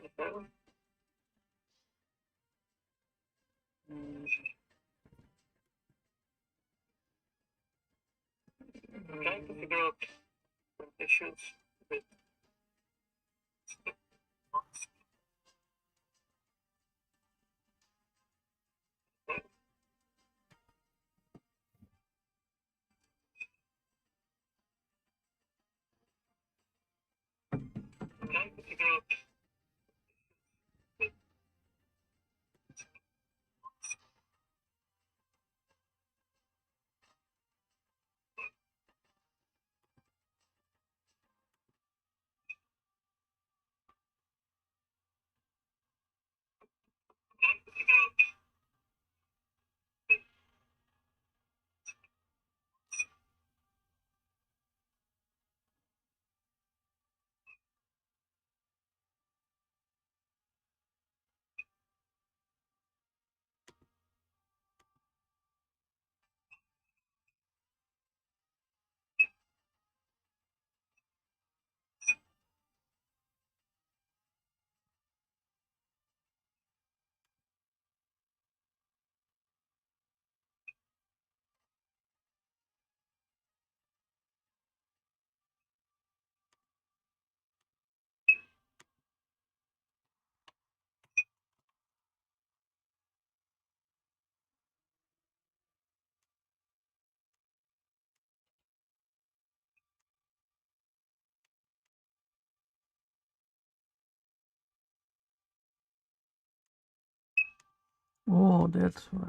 I'm trying to figure out some issues with I'm trying to figure out Oh, that's why.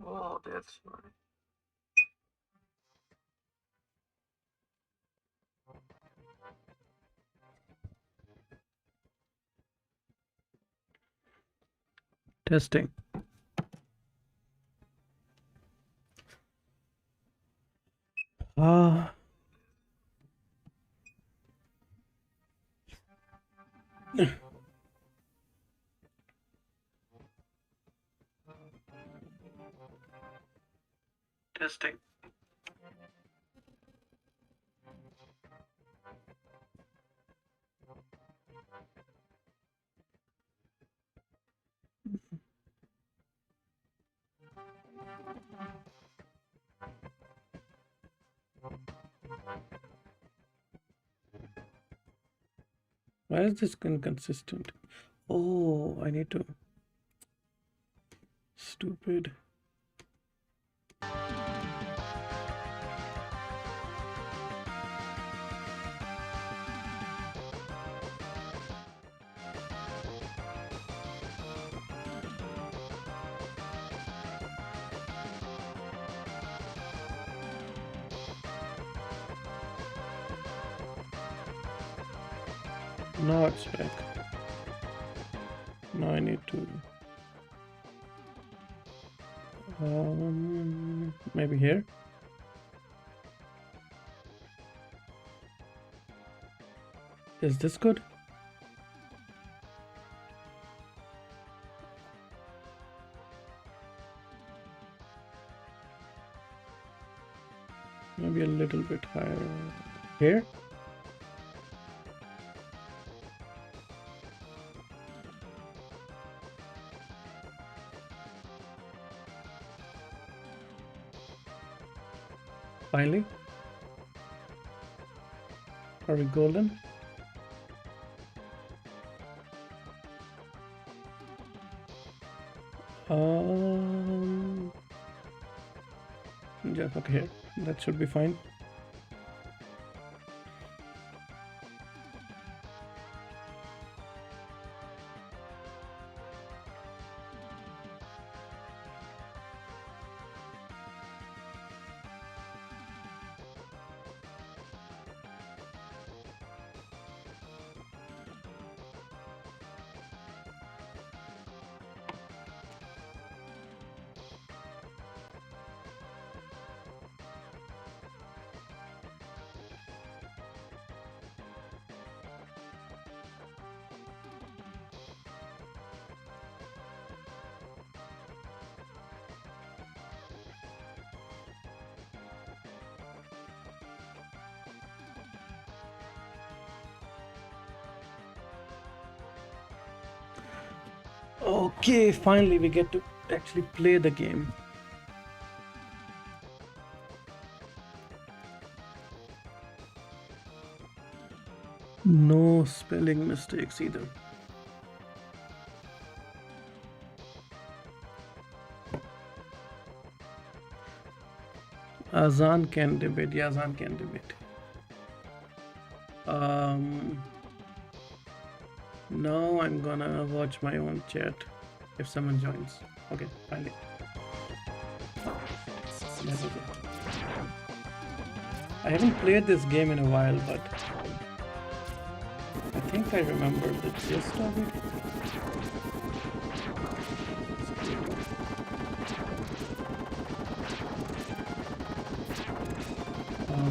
Oh, that's why. Testing. Ah. Testing. Why is this inconsistent? Oh, I need to. Stupid. Now it's back. Now I need to. Maybe here. Is this good? Maybe a little bit higher. Here? Finally? Are we golden? Yeah, okay, here. That should be fine. Okay, finally we get to actually play the game. No spelling mistakes either. Azan can debate. Yeah, Azan can debate. Now I'm gonna watch my own chat if someone joins. Okay, finally. That's okay. I haven't played this game in a while, but I think I remember the gist of it.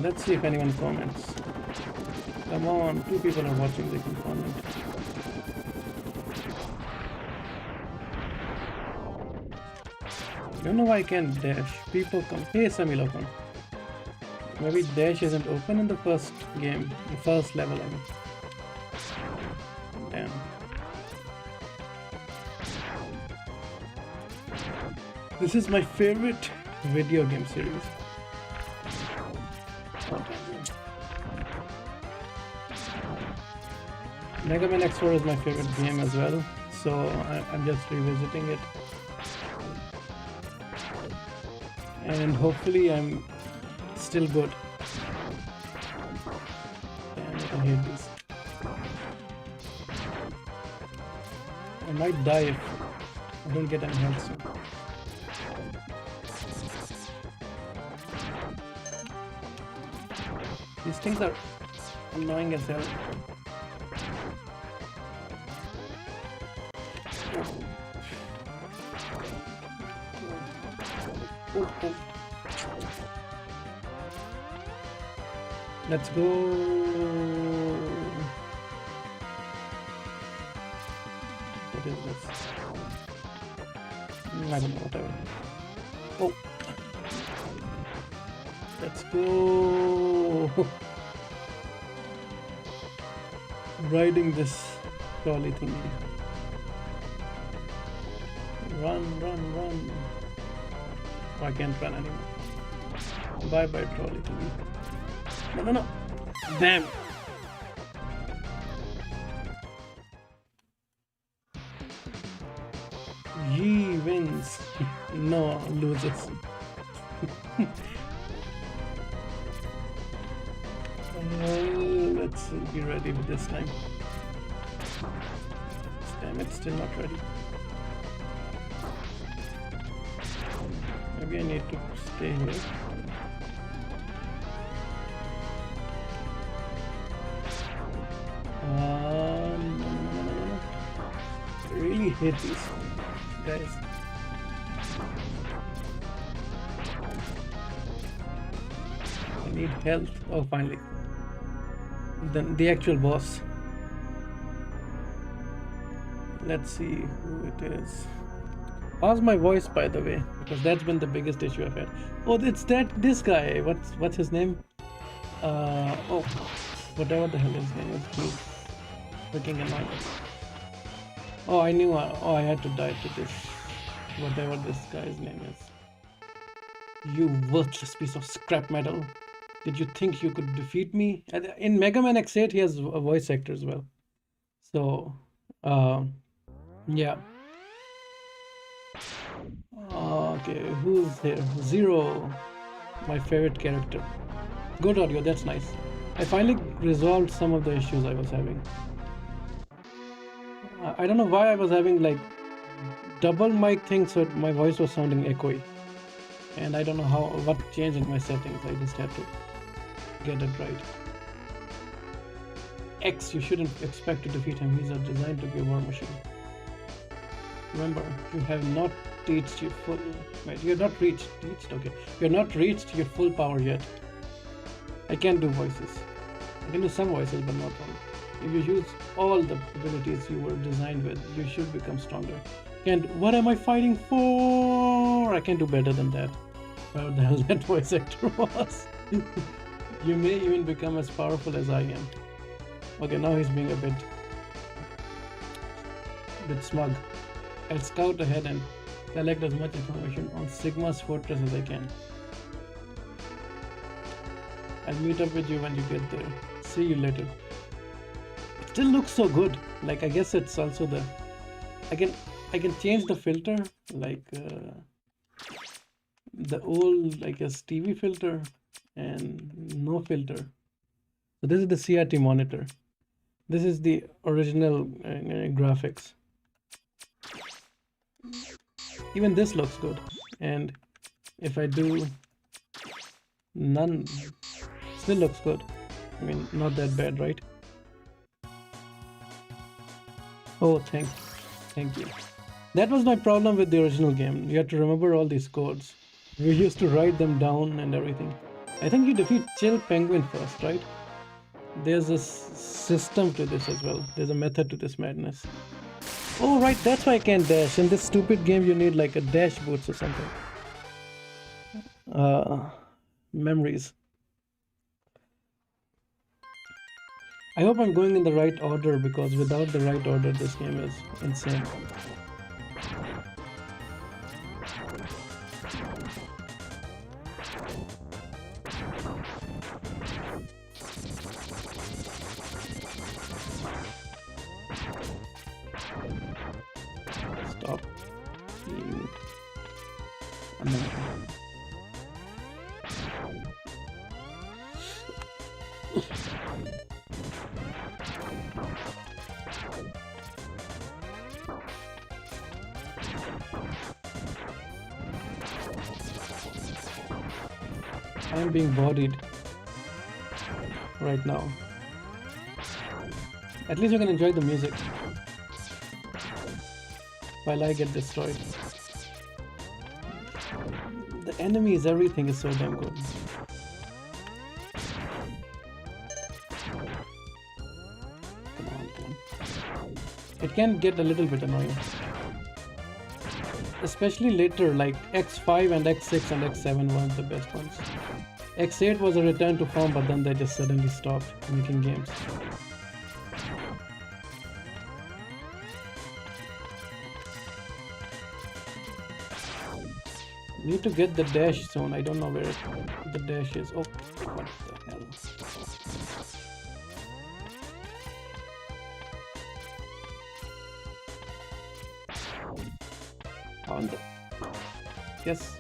Let's see if anyone comments. Come on, 2 people are watching, they can comment. I don't know why I can't dash. People come. Hey, Samilokon. Maybe dash isn't open in the first game, the first level, I mean. Damn. This is my favorite video game series. Megaman X is my favorite game as well, so I'm just revisiting it. And hopefully I'm still good. Damn it, I hate this. I might die if I don't get any health soon. These things are annoying as hell. Let's go. What is this? I don't know, whatever. Oh. Let's go. Riding this trolley thingy. Run, run, run. Oh, I can't run anymore. Bye bye, trolley thingy. No, no, no. Damn. He wins. No, loses. Let's be ready with this time. Damn, it's still not ready. Maybe I need to stay here. No. I really hate these guys. I need help. Oh, finally. Then the actual boss. Let's see who it is. How's my voice, by the way? Because that's been the biggest issue I've had. Oh, it's this guy. What's his name? Oh, whatever the hell his name is. He's freaking annoying. Oh, I knew. Oh, I had to die to this. Whatever this guy's name is. You worthless piece of scrap metal. Did you think you could defeat me? In Megaman X8, he has a voice actor as well. So, yeah. Okay, who's here? Zero, my favorite character. Good audio, that's nice. I finally resolved some of the issues I was having. I don't know why I was having like double mic thing, so my voice was sounding echoey. And I don't know what changed in my settings. I just had to get it right. X, you shouldn't expect to defeat him. He's designed to be a war machine. Remember, you have not reached your full. Wait, you're not reached. Okay, you're not reached your full power yet. I can't do voices. I can do some voices, but not all. If you use all the abilities you were designed with, you should become stronger. And what am I fighting for? I can do better than that. Whatever the hell that voice actor was. You may even become as powerful as I am. Okay, now he's being a bit smug. I'll scout ahead and collect as much information on Sigma's fortress as I can. I'll meet up with you when you get there. See you later. It still looks so good. Like, I guess it's also the... I can change the filter, like the old, I guess, TV filter and no filter. So this is the CRT monitor. This is the original graphics. Even this looks good. And if I do none, still looks good. I mean, not that bad, right? Oh, thank you. That was my problem with the original game. You had to remember all these codes. We used to write them down and everything. I think you defeat Chill Penguin first, right? There's a system to this as well. There's a method to this madness. Oh, right, that's why I can't dash. In this stupid game, you need like a dash boots or something. Memories. I hope I'm going in the right order, because without the right order, this game is insane. Stop being annoying. I am being bodied right now. At least you can enjoy the music while I get destroyed. The enemies, everything is so damn good. Come on. It can get a little bit annoying. Especially later, like X5 and X6 and X7 were the best ones. X8 was a return to form, but then they just suddenly stopped making games. Need to get the dash zone. I don't know where the dash is. Oh, what the hell. On the... Yes.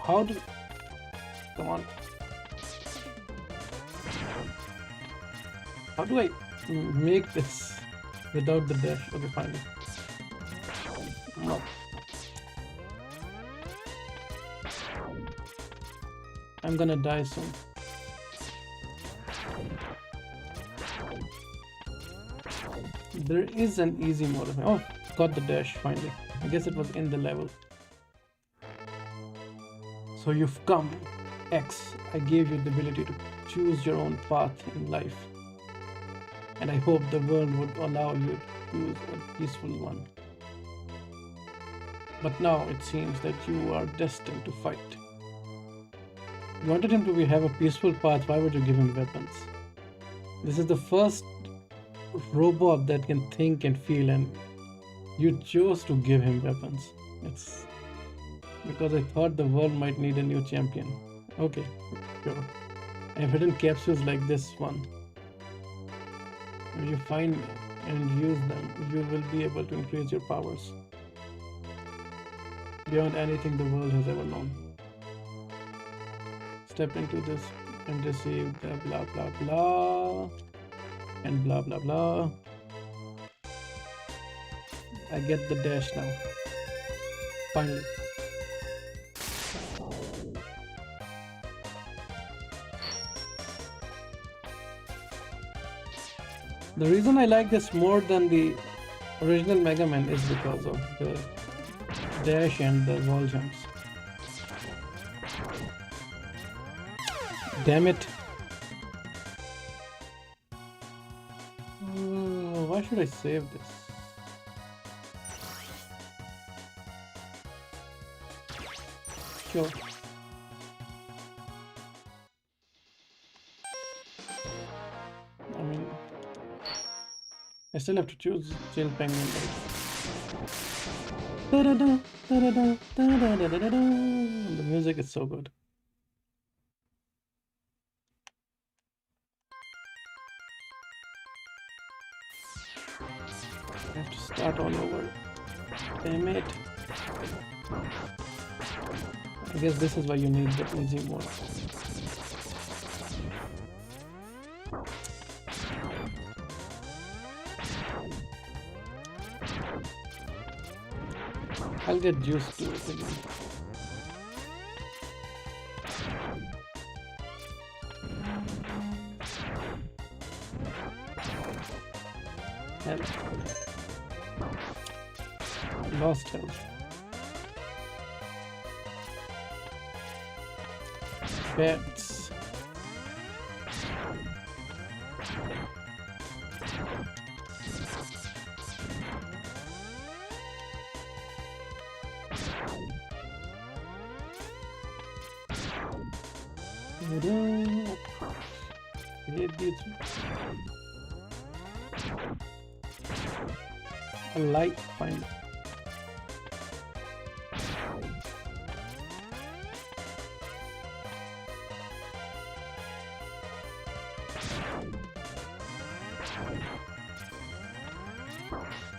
How do... Come on. How do I make this without the dash? Okay, fine. No. I'm gonna die soon. There is an easy mode of... Oh, got the dash finally. I guess it was in the level. So you've come, X. I gave you the ability to choose your own path in life. And I hope the world would allow you to choose a peaceful one. But now it seems that you are destined to fight. You wanted him to have a peaceful path, why would you give him weapons? This is the first robot that can think and feel, and you chose to give him weapons. It's because I thought the world might need a new champion. Okay, sure. I have hidden capsules like this one. When you find and use them, you will be able to increase your powers beyond anything the world has ever known. Step into this and receive the blah blah blah and blah blah blah. I get the dash now. Finally. The reason I like this more than the original Megaman is because of the dash and the wall jumps. Damn it. Why should I save this? Sure. I mean, still have to choose Chill Penguin. Da-da-da, da-da-da, da-da-da-da-da-da. The music is so good. I have to start all over. Damn it. I guess this is why you need the easy mode. I'll get used to it again. Health. Lost health. Beds. Hit these. A light finder.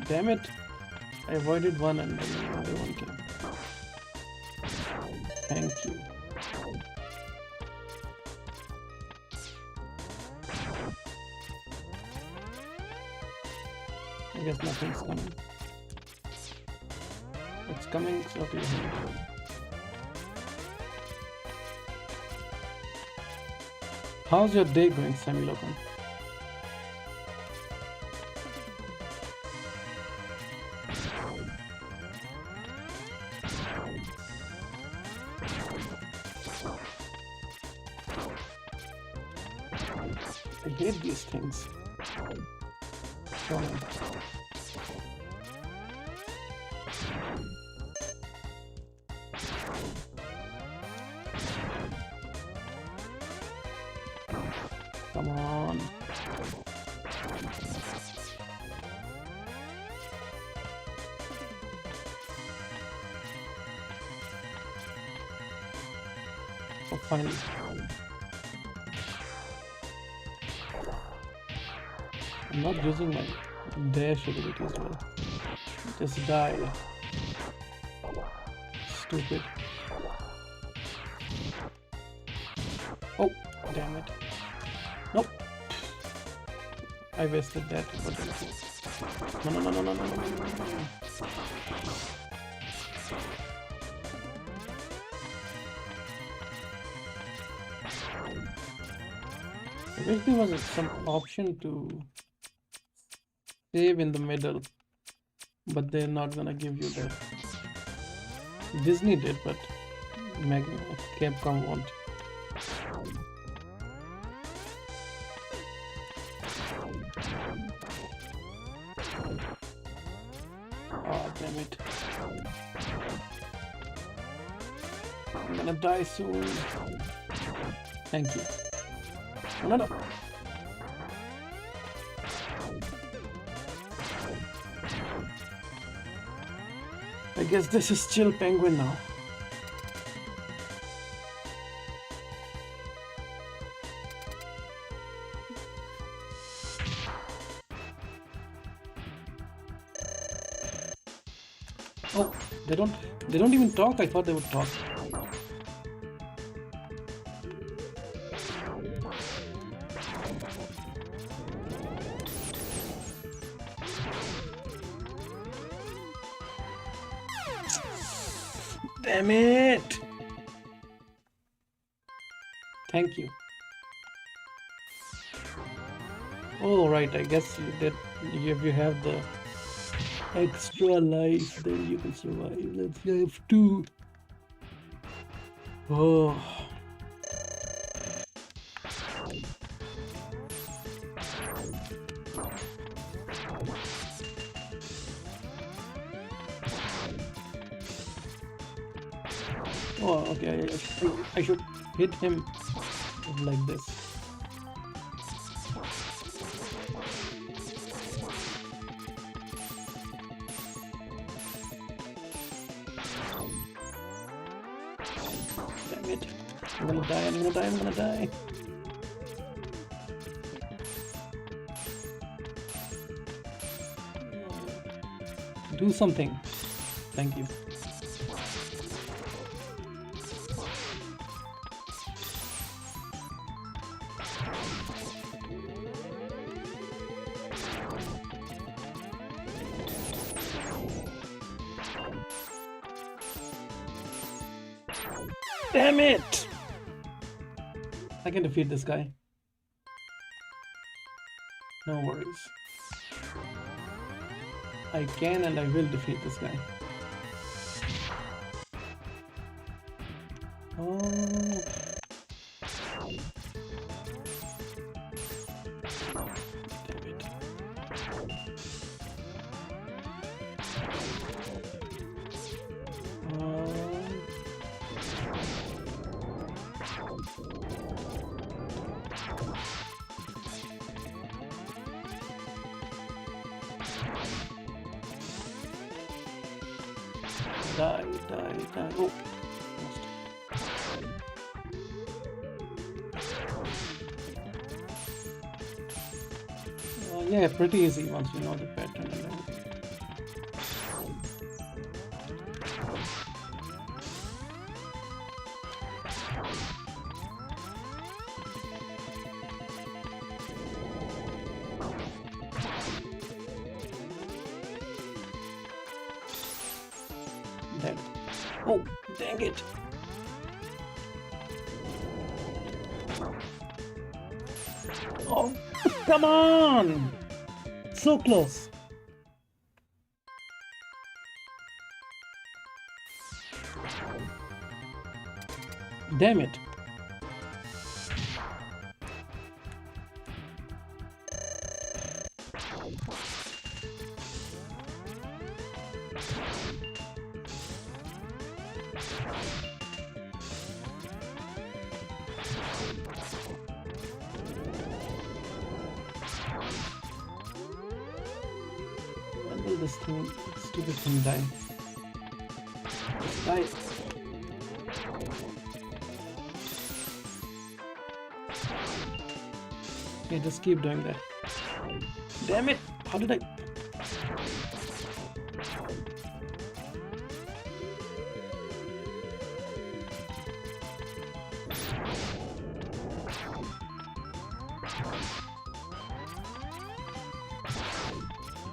Damn it! I avoided one and then another one came. Thank you. I guess nothing's coming. It's coming, so please. How's your day going, Samilokan? I hate these things. Come on. Come on. Oh, finally. I'm not using my dash ability as well. Just die. Stupid. Oh, damn it. Nope. I wasted that. No, no, no, no, no, no, no, no, no, no. I wish there was some option to save in the middle, but they're not gonna give you that. Disney did, but Capcom won't. Oh, damn it. I'm gonna die soon. Thank you. No, no. I guess this is Chill Penguin now. Oh, they don't even talk. I thought they would talk. Damn it! Thank you. Oh, right, I guess you did. If you have the extra life, then you can survive. Let's have two. Oh. Oh, okay. I should hit him like this. I'm gonna die, I'm gonna die, I'm gonna die. Do something. Thank you. Damn it! I can defeat this guy. No worries. I can and I will defeat this guy. Oh. Damn it. Die. Oh. Yeah, pretty easy once you know the pattern and everything. Dead. Oh, dang it! Oh, come on! So close. Damn it. When will this stupid thing die? Die. Okay, just keep doing that. Damn it! How did I?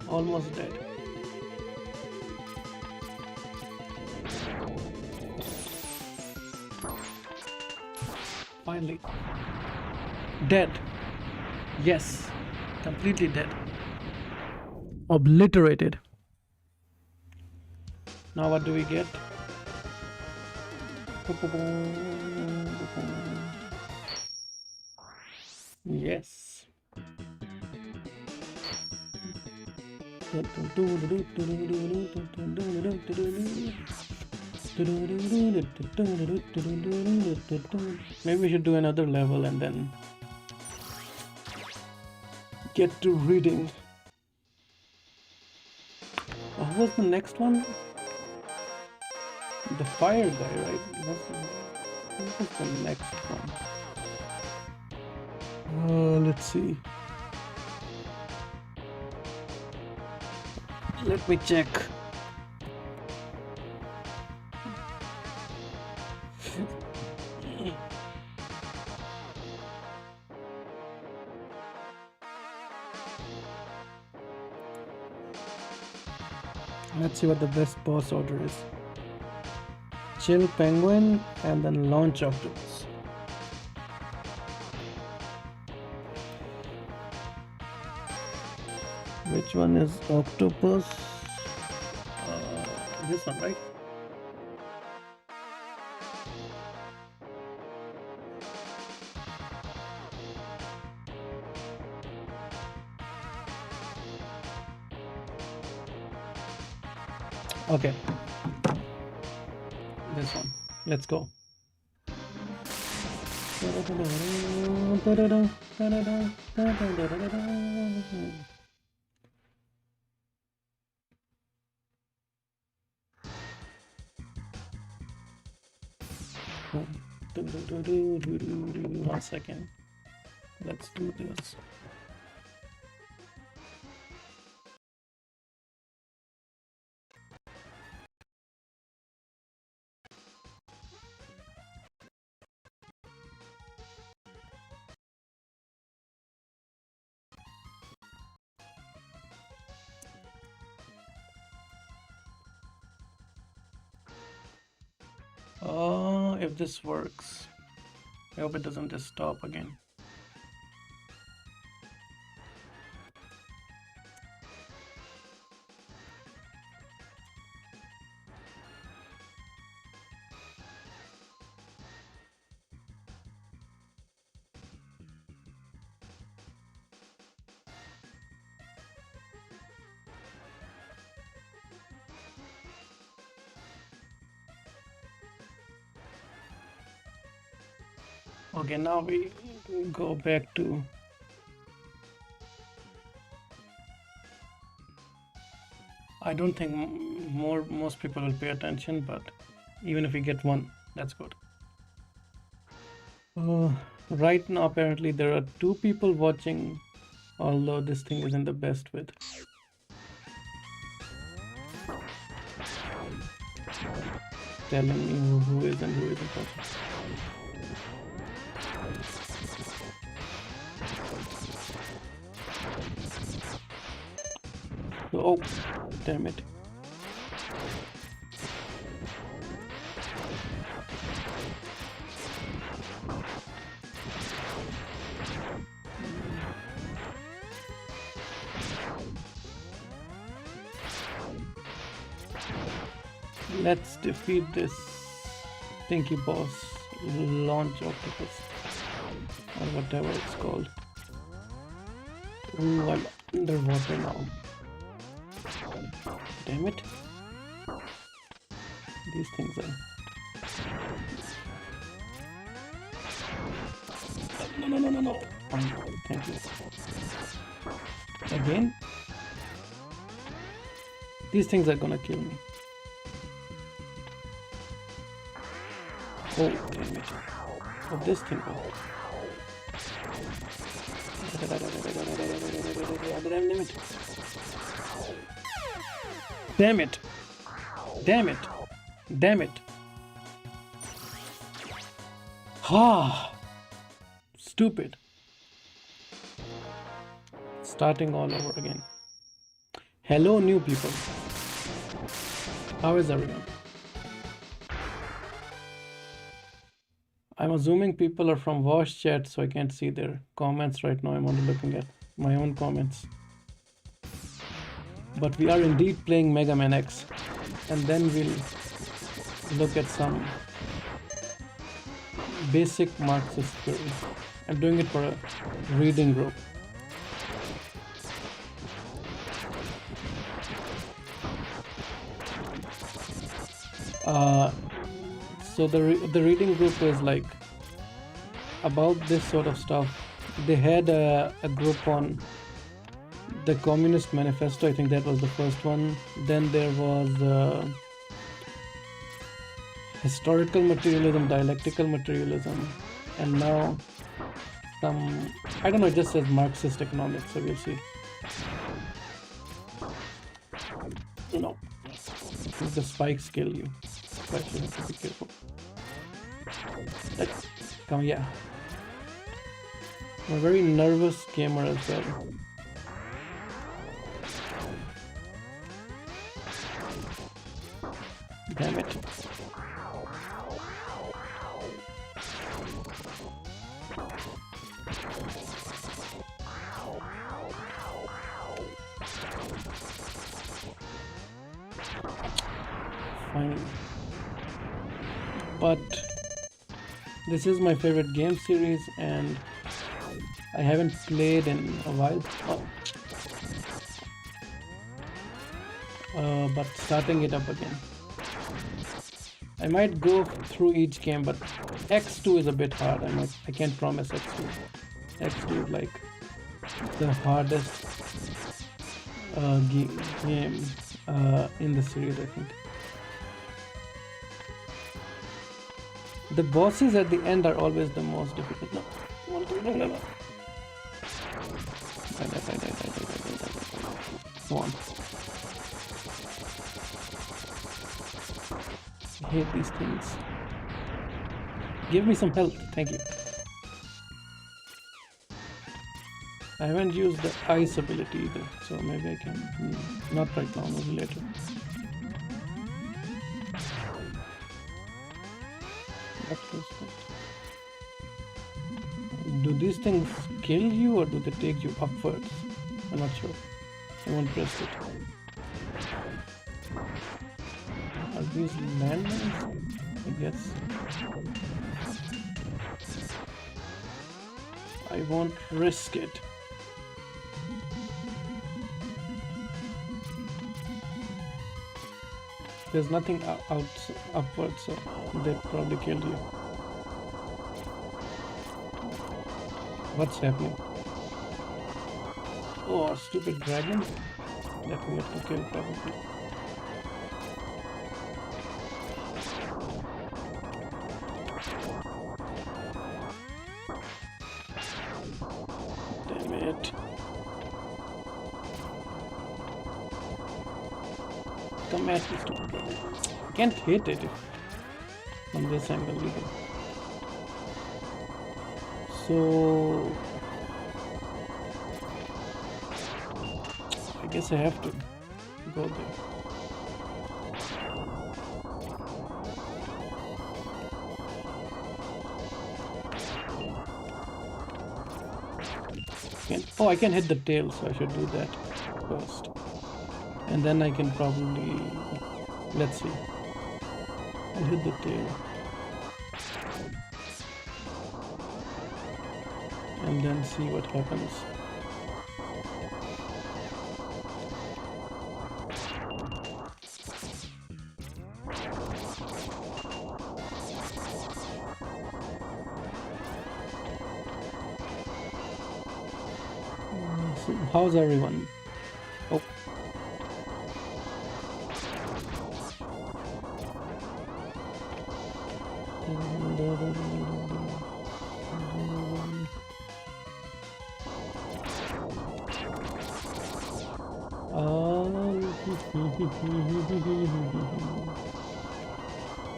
Almost dead. Finally. Dead. Yes. Completely dead. Obliterated. Now what do we get? Yes. Maybe we should do another level and then get to reading. What was the next one? The fire guy, right? What was the next one? Let's see. Let me check. Let's see what the best boss order is. Chill penguin and then launch octopus. Which one is octopus? This one, right? Okay. This one. Let's go. 1 second. Let's do this. If this works. I hope it doesn't just stop again. Okay, now we go back to I don't think most people will pay attention, but even if we get one, that's good. Right now, apparently there are 2 people watching, although this thing isn't the best with. Telling me who is and who isn't watching. Oh, damn it. Let's defeat this stinky boss, launch octopus, or whatever it's called. Ooh, I'm underwater now. Damn it. These things are... No. Thank you. Again? These things are gonna kill me. Oh, damn it. Oh, this thing. Damn it. Damn it. Damn it. Ah. Stupid. Starting all over again. Hello, new people. How is everyone? I'm assuming people are from voice chat, so I can't see their comments right now. I'm only looking at my own comments. But we are indeed playing Megaman X, and then we'll look at some basic Marxist theory. I'm doing it for a reading group. So the reading group is like about this sort of stuff. They had a group on the Communist Manifesto. I think that was the first one. Then there was historical materialism, dialectical materialism, and now some, I don't know, it just says Marxist economics, so we'll see. No, the spikes kill you. Spikes, you have to be careful. Let's come, yeah. I'm a very nervous gamer as well. Damn it. Fine. But this is my favorite game series and I haven't played in a while. But starting it up again. I might go through each game, but X2 is a bit hard. I can't promise X2. X2 is like the hardest game in the series, I think. The bosses at the end are always the most difficult. No. No. Come on. I hate these things. Give me some health, thank you. I haven't used the ice ability either, so maybe I can. Not right now, maybe later. Do these things kill you or do they take you upwards? I'm not sure. I won't press it. Are these landmines? I guess. I won't risk it. There's nothing upwards, so they probably killed you. What's happening? Oh, stupid dragon that we have to kill probably. Damn it. Come at me, stupid dragon. Can't hit it from this angle either. So I guess I have to go there. I can hit the tail, so I should do that first. And then I can probably, let's see, I'll hit the tail. And then see what happens. So how's everyone? Oh.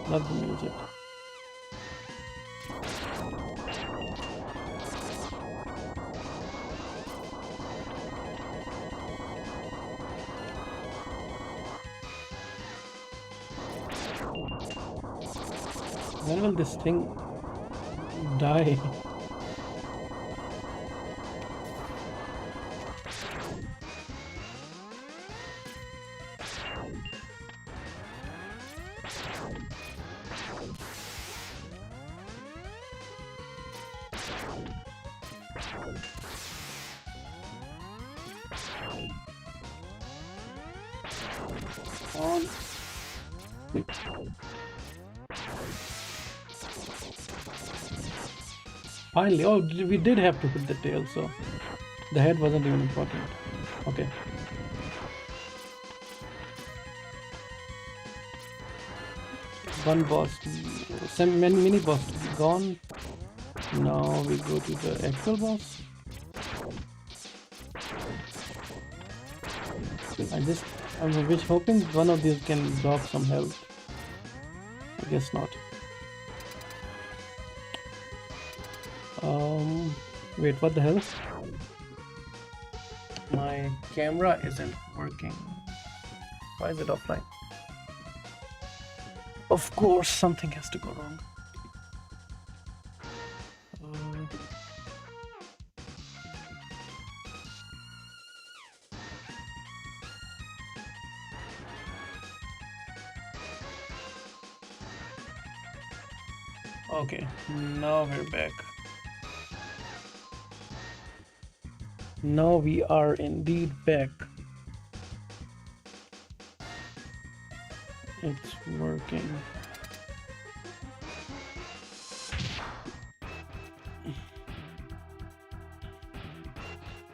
Love the music. When will this thing die? On. Finally, oh, we did have to hit the tail, so the head wasn't even important. Okay. One boss, some mini boss gone. Now we go to the actual boss. I'm hoping one of these can drop some health. I guess not. Wait, what the hell? My camera isn't working. Why is it offline? Of course, something has to go wrong. Okay, now we're back. Now we are indeed back. It's working.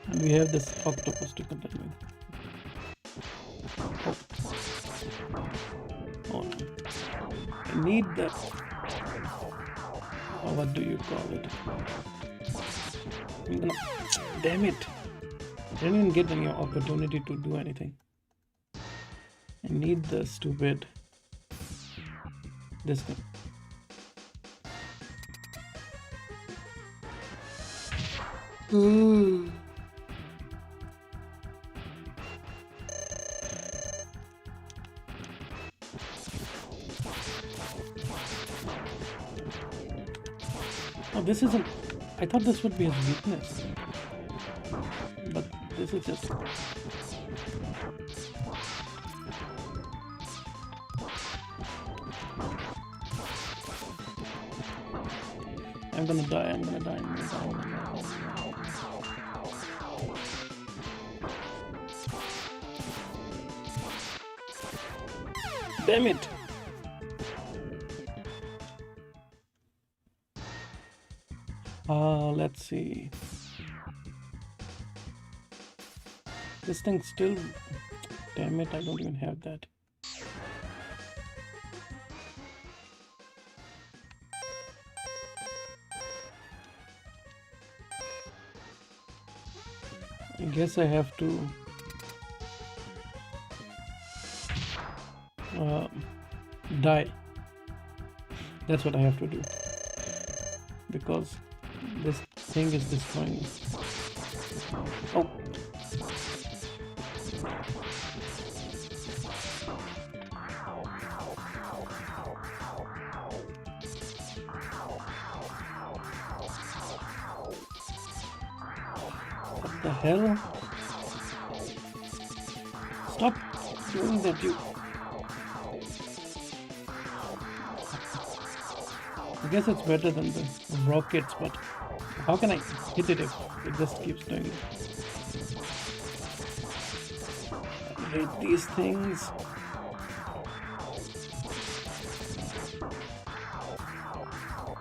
And we have this octopus to continue. Oh no. I need that. what do you call it? I'm gonna, damn it! I didn't even get any opportunity to do anything. I need the stupid this thing. Oh, this isn't. I thought this would be his weakness, but this is just. I'm gonna die. I'm gonna die. I'm gonna die. I'm gonna die. Damn it! Let's see. This thing still. Damn it! I don't even have that. I guess I have to die. That's what I have to do, because this thing is destroying me. Oh. What the hell? Stop doing that, you. I guess it's better than the rockets, but how can I hit it if it just keeps doing it? I hate these things.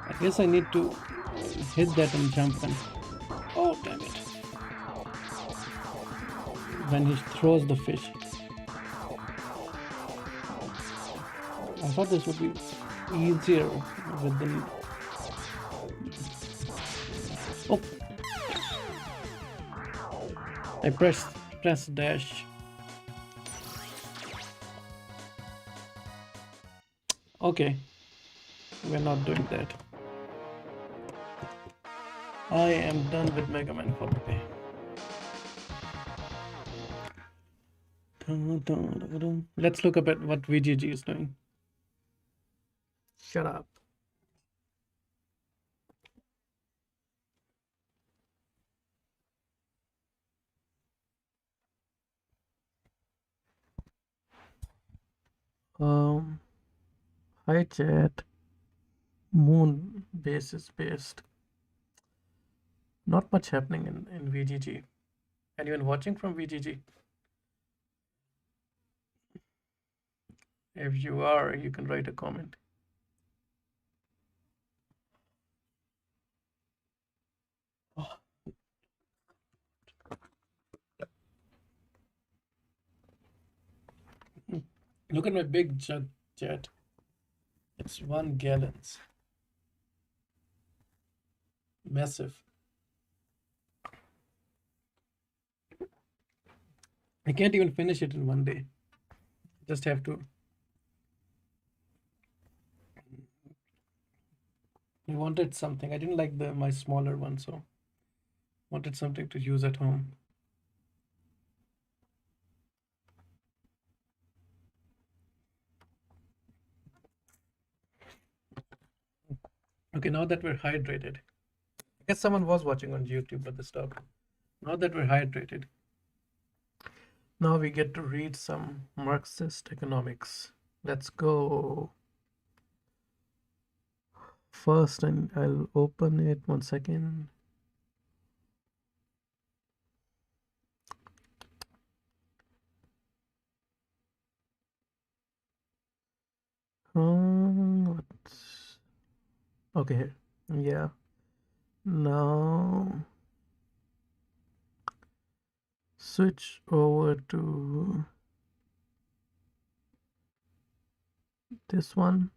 I guess I need to hit that and jump and... Oh, damn it. When he throws the fish. I thought this would be easier with the... Oh! I press dash. Okay. We're not doing that. I am done with Megaman for the day. Let's look up at what VGG is doing. Shut up. Hi chat. Moon base is based. Not much happening in VGG. Anyone watching from VGG? If you are, you can write a comment. Oh. Look at my big jug, chat. It's 1 gallon. Massive. I can't even finish it in one day. Just have to. I wanted something. I didn't like my smaller one, so wanted something to use at home. Okay, now that we're hydrated. I guess someone was watching on YouTube, but they stopped. Now that we're hydrated, now we get to read some Marxist economics. Let's go. First, and I'll open it 1 second. Okay, here. Yeah. Now switch over to this one.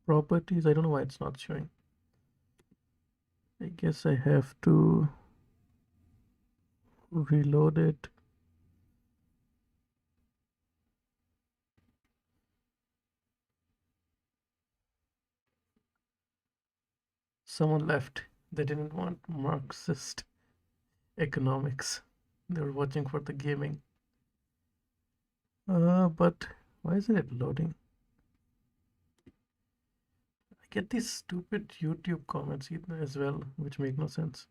Properties. I don't know why it's not showing. I guess I have to reload it. Someone left. They didn't want Marxist economics. They were watching for the gaming. But why isn't it loading? I get these stupid YouTube comments as well, which make no sense.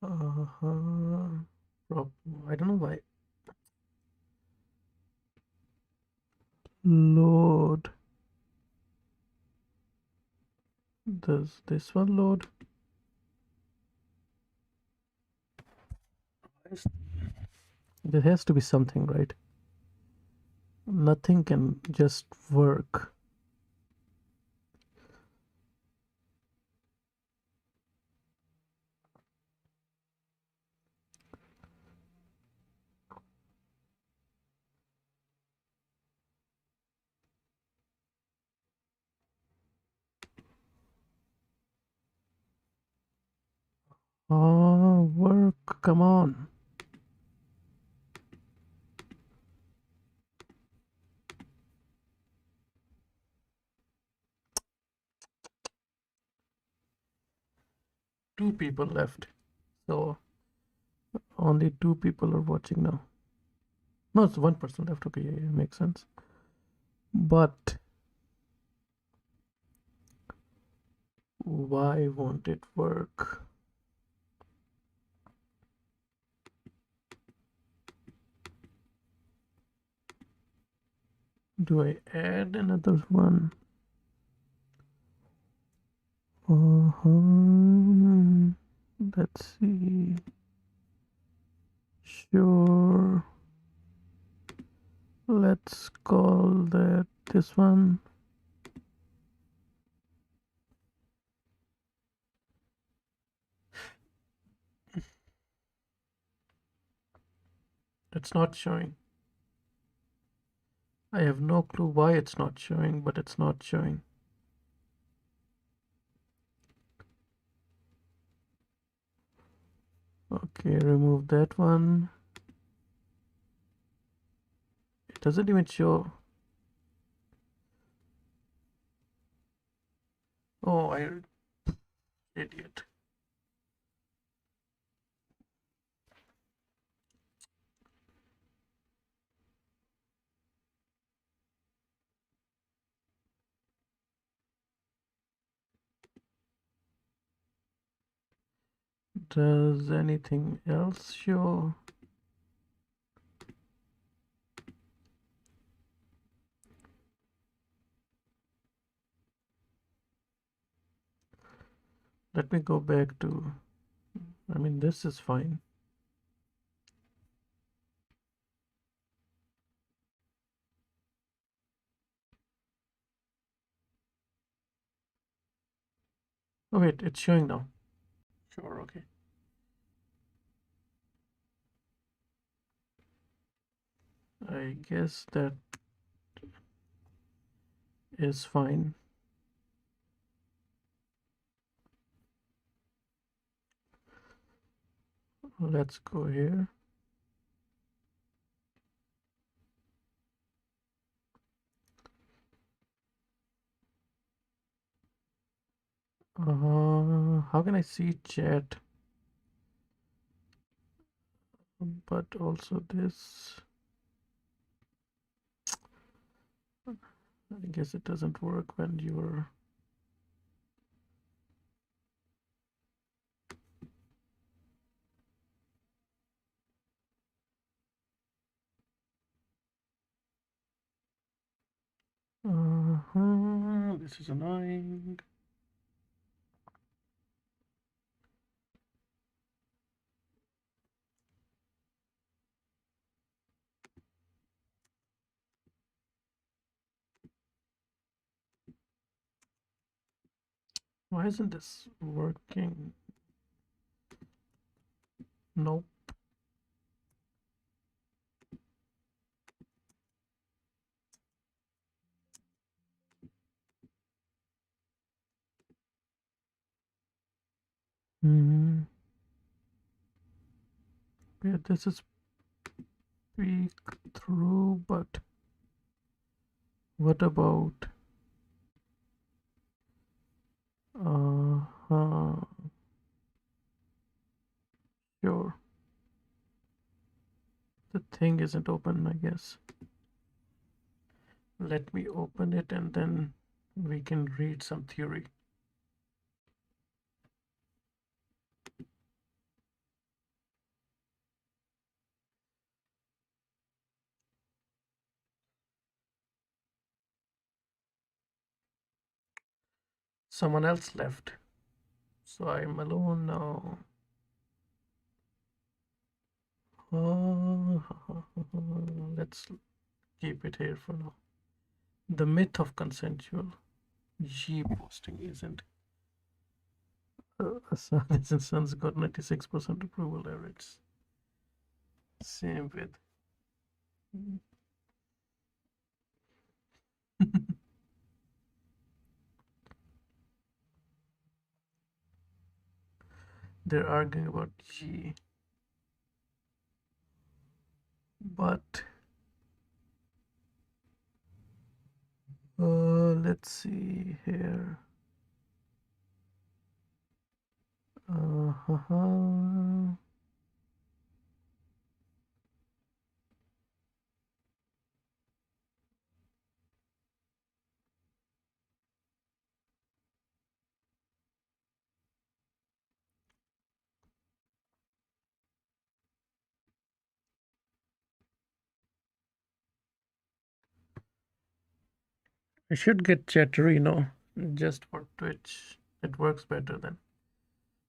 Uh, I don't know why. Load. Does this one load? There has to be something, right? Nothing can just work. Oh, work, come on. Two people left. So only two people are watching now. No, it's one person left. Okay, yeah, makes sense. But why won't it work? Do I add another one? Let's see. Sure. Let's call that this one. It's not showing. I have no clue why it's not showing, but it's not showing. Okay, remove that one. It doesn't even show. Oh, I idiot. Does anything else show? Let me go back to, I mean, this is fine. Oh wait, it's showing now. Sure, okay. I guess that is fine. Let's go here. How can I see chat? But also this. I guess it doesn't work when you're. This is annoying. Why isn't this working? Nope. Yeah, this is peek through, but what about uh sure. The thing isn't open, I guess. Let me open it and then we can read some theory. Someone else left, so I'm alone now. Let's keep it here for now. The myth of consensual G posting isn't. Assange and Sons got 96% approval average. Same with. They're arguing about G. But let's see here. I should get Chatterino just for Twitch. It works better then.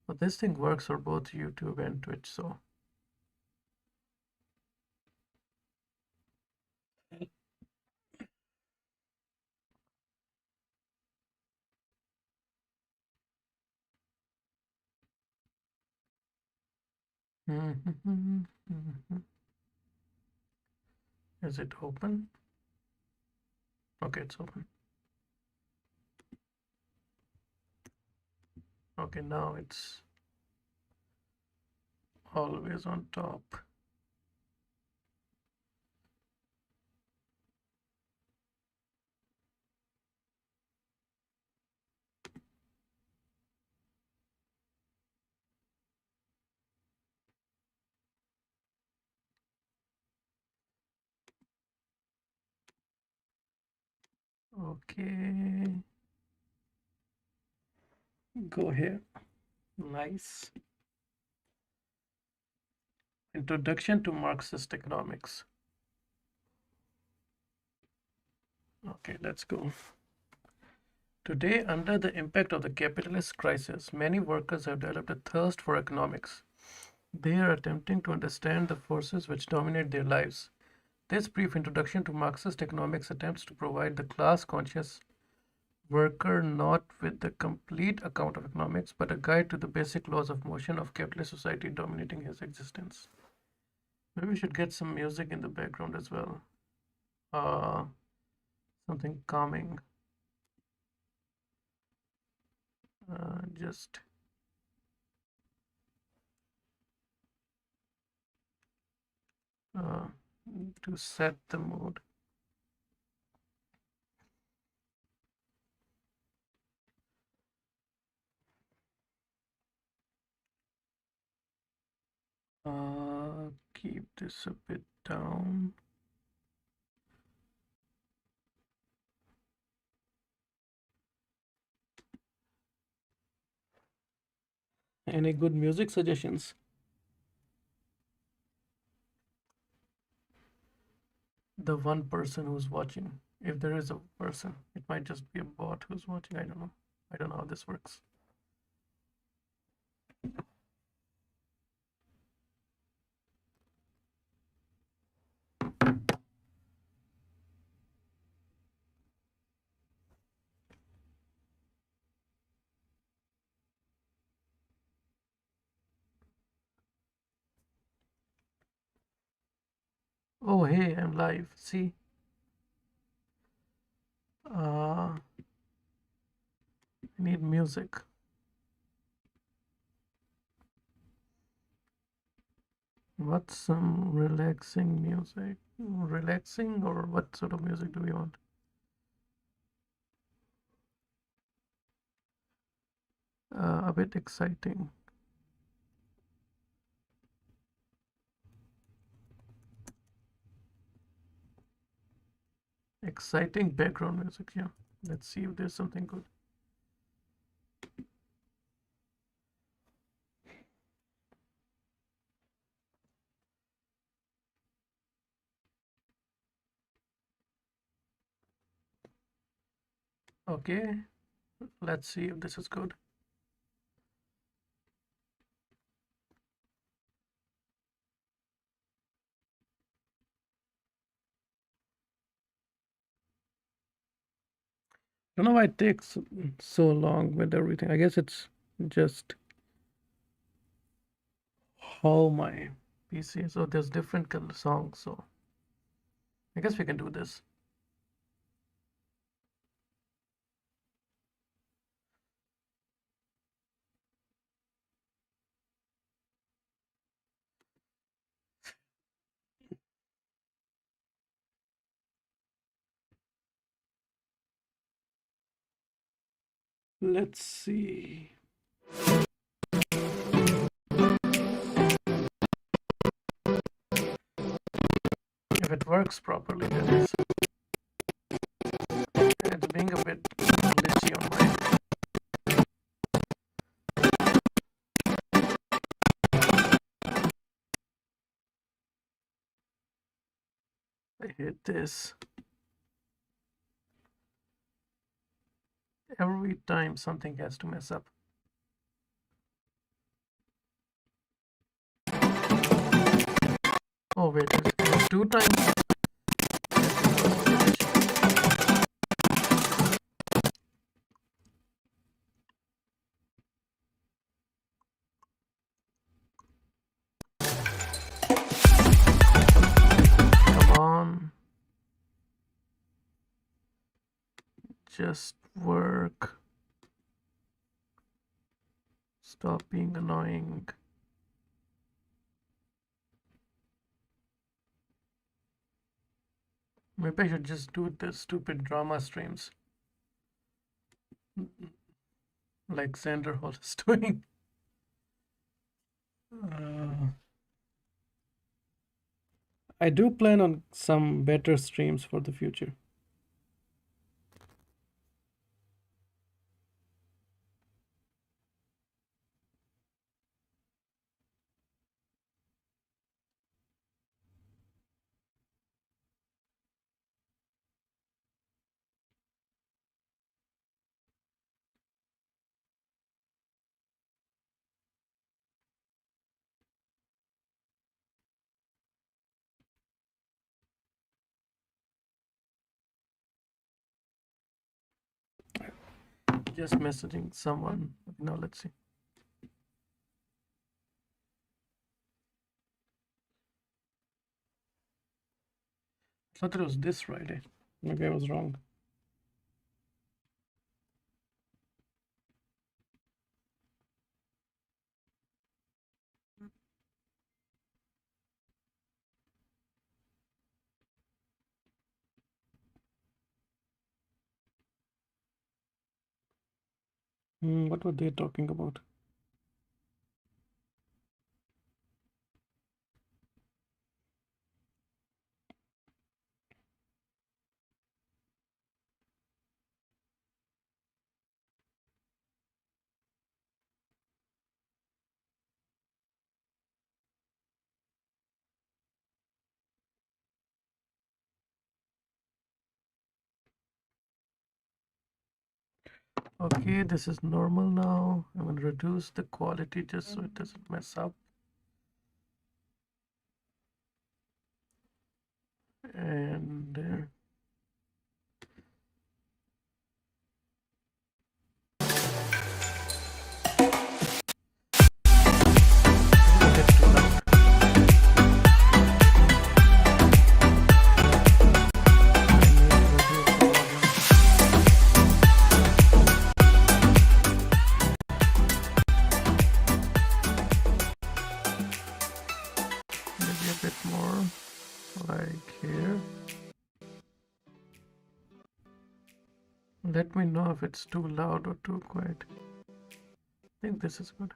But this thing works for both YouTube and Twitch, so. Is it open? Okay, it's open. Okay, now it's always on top. Okay. Go here. Nice. Introduction to Marxist economics. Okay, let's go. Today, under the impact of the capitalist crisis, many workers have developed a thirst for economics. They are attempting to understand the forces which dominate their lives. This brief introduction to Marxist economics attempts to provide the class-conscious worker not with the complete account of economics, but a guide to the basic laws of motion of capitalist society dominating his existence. Maybe we should get some music in the background as well. Something calming. Just to set the mood. Keep this a bit down. Any good music suggestions? The one person who's watching, if there is a person, it might just be a bot who's watching. I don't know. I don't know how this works. Oh, hey, I'm live. See? I need music. What's some relaxing music? Relaxing, or what sort of music do we want? A bit exciting. Exciting background music, yeah. Let's see if there's something good. Okay, let's see if this is good. I don't know why it takes so long with everything. I guess it's just how my PC is. So there's different color songs, so I guess we can do this. Let's see. If it works properly, that is. It's being a bit glitchy on my. I hate this. Every time something has to mess up. Oh wait, it's 2 times. Come on. Just work. Stop being annoying. Maybe I should just do the stupid drama streams. Like Xander Hall is doing. I do plan on some better streams for the future. Just messaging someone. Now let's see. I thought it was this Friday. Maybe I was wrong. What were they talking about? Okay, this is normal now. I'm going to reduce the quality just so it doesn't mess up. And bit more like here. Let me know if it's too loud or too quiet. I think this is good.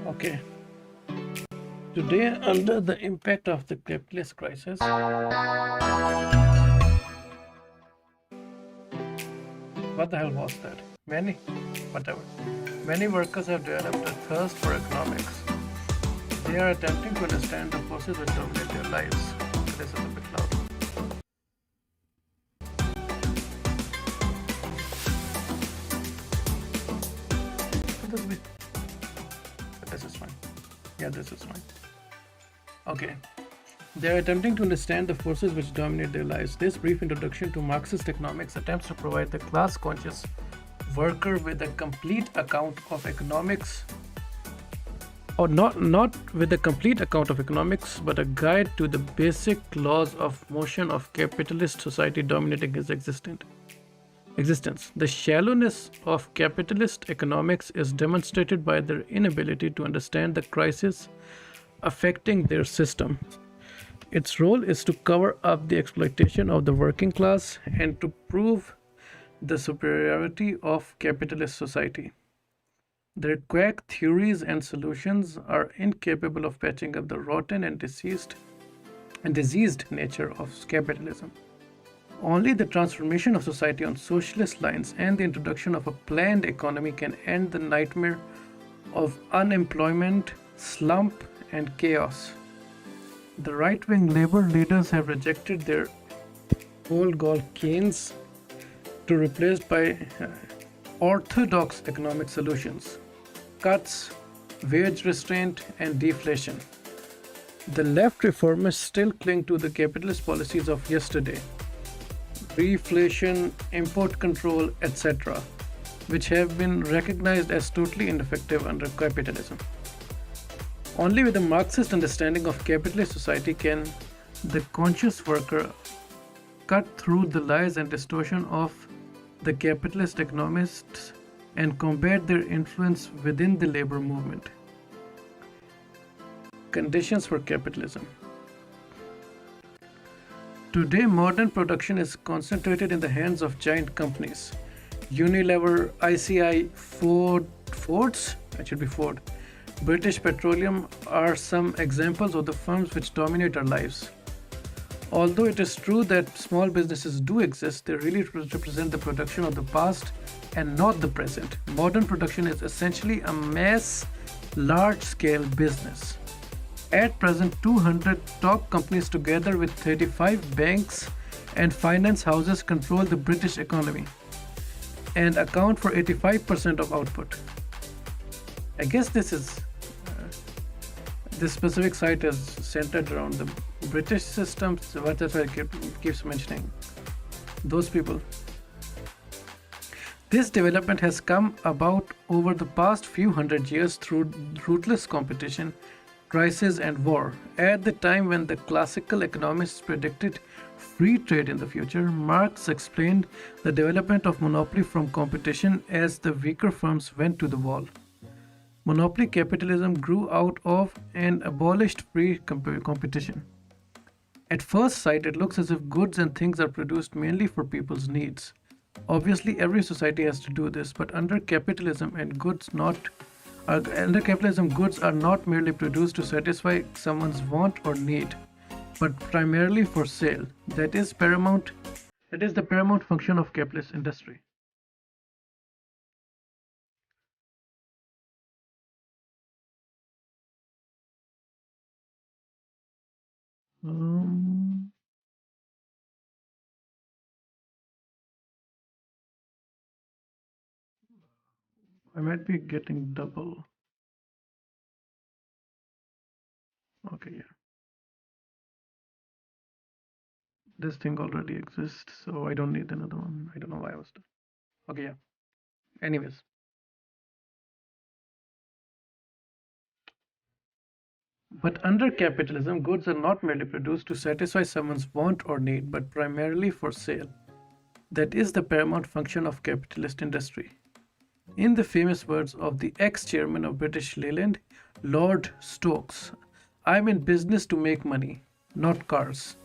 Okay. Today, under the impact of the capitalist crisis, what the hell was that? Many workers have developed a thirst for economics. They are attempting to understand the forces which dominate their lives. This is a bit loud. This is fine. Yeah, this is fine. Okay. They are attempting to understand the forces which dominate their lives. This brief introduction to Marxist economics attempts to provide the class-conscious worker with a complete account of economics, or not with a complete account of economics, but a guide to the basic laws of motion of capitalist society dominating his existence. The shallowness of capitalist economics is demonstrated by their inability to understand the crisis affecting their system. Its role is to cover up the exploitation of the working class and to prove the superiority of capitalist society. Their quack theories and solutions are incapable of patching up the rotten and diseased nature of capitalism. Only the transformation of society on socialist lines and the introduction of a planned economy can end the nightmare of unemployment, slump, and chaos. The right-wing labor leaders have rejected their old goal Keynes to replace by orthodox economic solutions: cuts, wage restraint, and deflation. The left reformists still cling to the capitalist policies of yesterday: reflation, import control, etc., which have been recognized as totally ineffective under capitalism. Only with a Marxist understanding of capitalist society can the conscious worker cut through the lies and distortion of the capitalist economists and combat their influence within the labor movement. Conditions for capitalism. Today, modern production is concentrated in the hands of giant companies. Unilever, ICI, Ford, British Petroleum are some examples of the firms which dominate our lives. Although it is true that small businesses do exist, they really represent the production of the past and not the present. Modern production is essentially a mass, large-scale business. At present, 200 top companies together with 35 banks and finance houses control the British economy and account for 85% of output. I guess this specific site is centered around the British systems, so that's why it keeps mentioning those people. This development has come about over the past few hundred years through ruthless competition, crisis, and war. At the time when the classical economists predicted free trade in the future, Marx explained the development of monopoly from competition as the weaker firms went to the wall. Monopoly capitalism grew out of and abolished free competition. At first sight, it looks as if goods and things are produced mainly for people's needs. Obviously, every society has to do this, but under capitalism, goods are not merely produced to satisfy someone's want or need, but primarily for sale. That is the paramount function of capitalist industry. I might be getting double. Okay, yeah. This thing already exists, so I don't need another one. I don't know why I was doing. Okay, yeah. Anyways. But under capitalism, goods are not merely produced to satisfy someone's want or need, but primarily for sale. that is the paramount function of capitalist industry. In the famous words of the ex-chairman of British Leyland, Lord Stokes, "I'm in business to make money, not cars."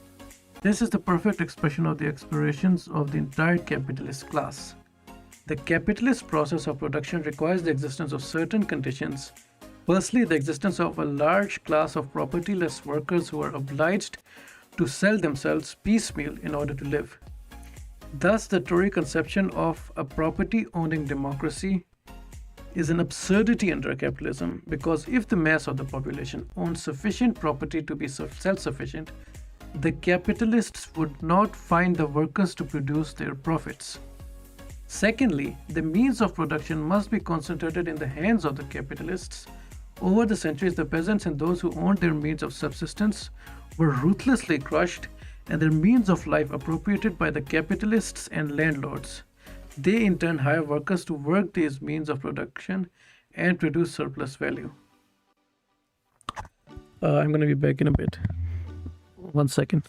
This is the perfect expression of the aspirations of the entire capitalist class. The capitalist process of production requires the existence of certain conditions. Firstly, the existence of a large class of propertyless workers who are obliged to sell themselves piecemeal in order to live. Thus, the Tory conception of a property-owning democracy is an absurdity under capitalism, because if the mass of the population owns sufficient property to be self-sufficient, the capitalists would not find the workers to produce their profits. Secondly, the means of production must be concentrated in the hands of the capitalists. Over the centuries, the peasants and those who owned their means of subsistence were ruthlessly crushed and their means of life appropriated by the capitalists and landlords. They in turn hire workers to work these means of production and produce surplus value. I'm going to be back in a bit. 1 second.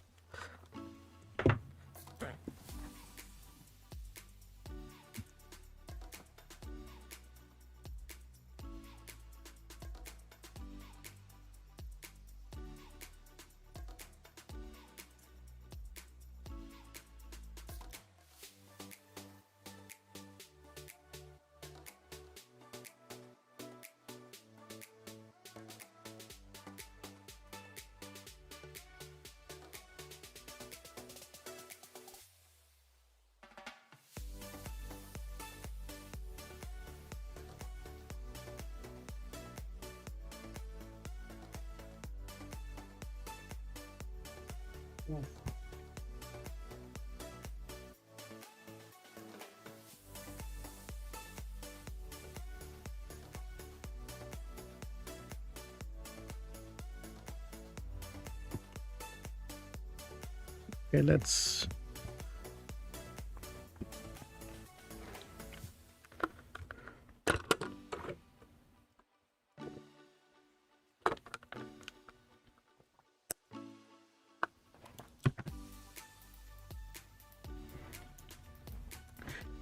Okay, let's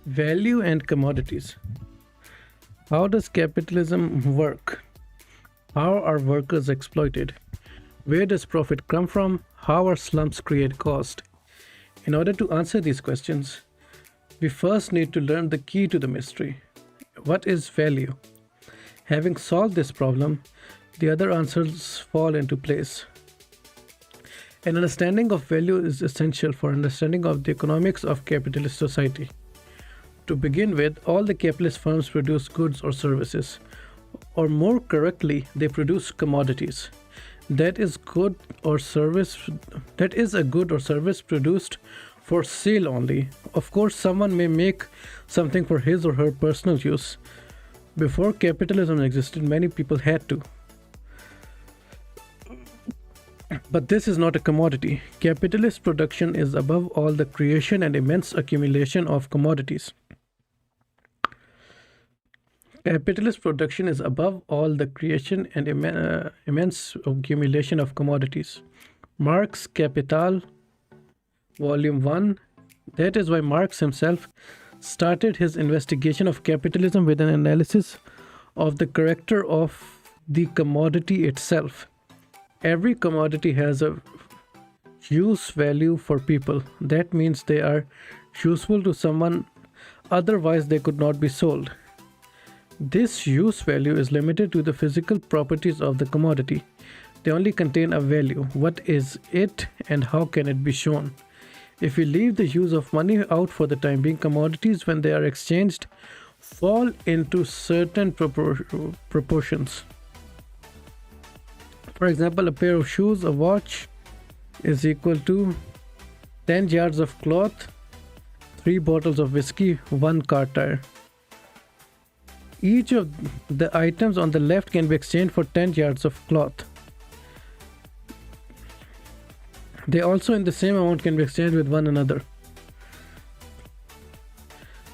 value and commodities. How does capitalism work? How are workers exploited? Where does profit come from? How are slums create cost? In order to answer these questions, we first need to learn the key to the mystery. What is value? Having solved this problem, the other answers fall into place. An understanding of value is essential for understanding of the economics of capitalist society. To begin with, all the capitalist firms produce goods or services, or more correctly, they produce commodities. That is a good or service produced for sale only. Of course, someone may make something for his or her personal use. Before capitalism existed, many people had to. But this is not a commodity. Capitalist production is above all the creation and immense accumulation of commodities. Capitalist production is above all the creation and immense accumulation of commodities. Marx Capital, Volume 1. That is why Marx himself started his investigation of capitalism with an analysis of the character of the commodity itself. Every commodity has a use value for people. That means they are useful to someone, otherwise they could not be sold. This use value is limited to the physical properties of the commodity. They only contain a value. What is it and how can it be shown? If we leave the use of money out for the time being, commodities, when they are exchanged, fall into certain proportions. For example, a pair of shoes, a watch, is equal to 10 yards of cloth, 3 bottles of whiskey, 1 car tire. Each of the items on the left can be exchanged for 10 yards of cloth. They also in the same amount can be exchanged with one another.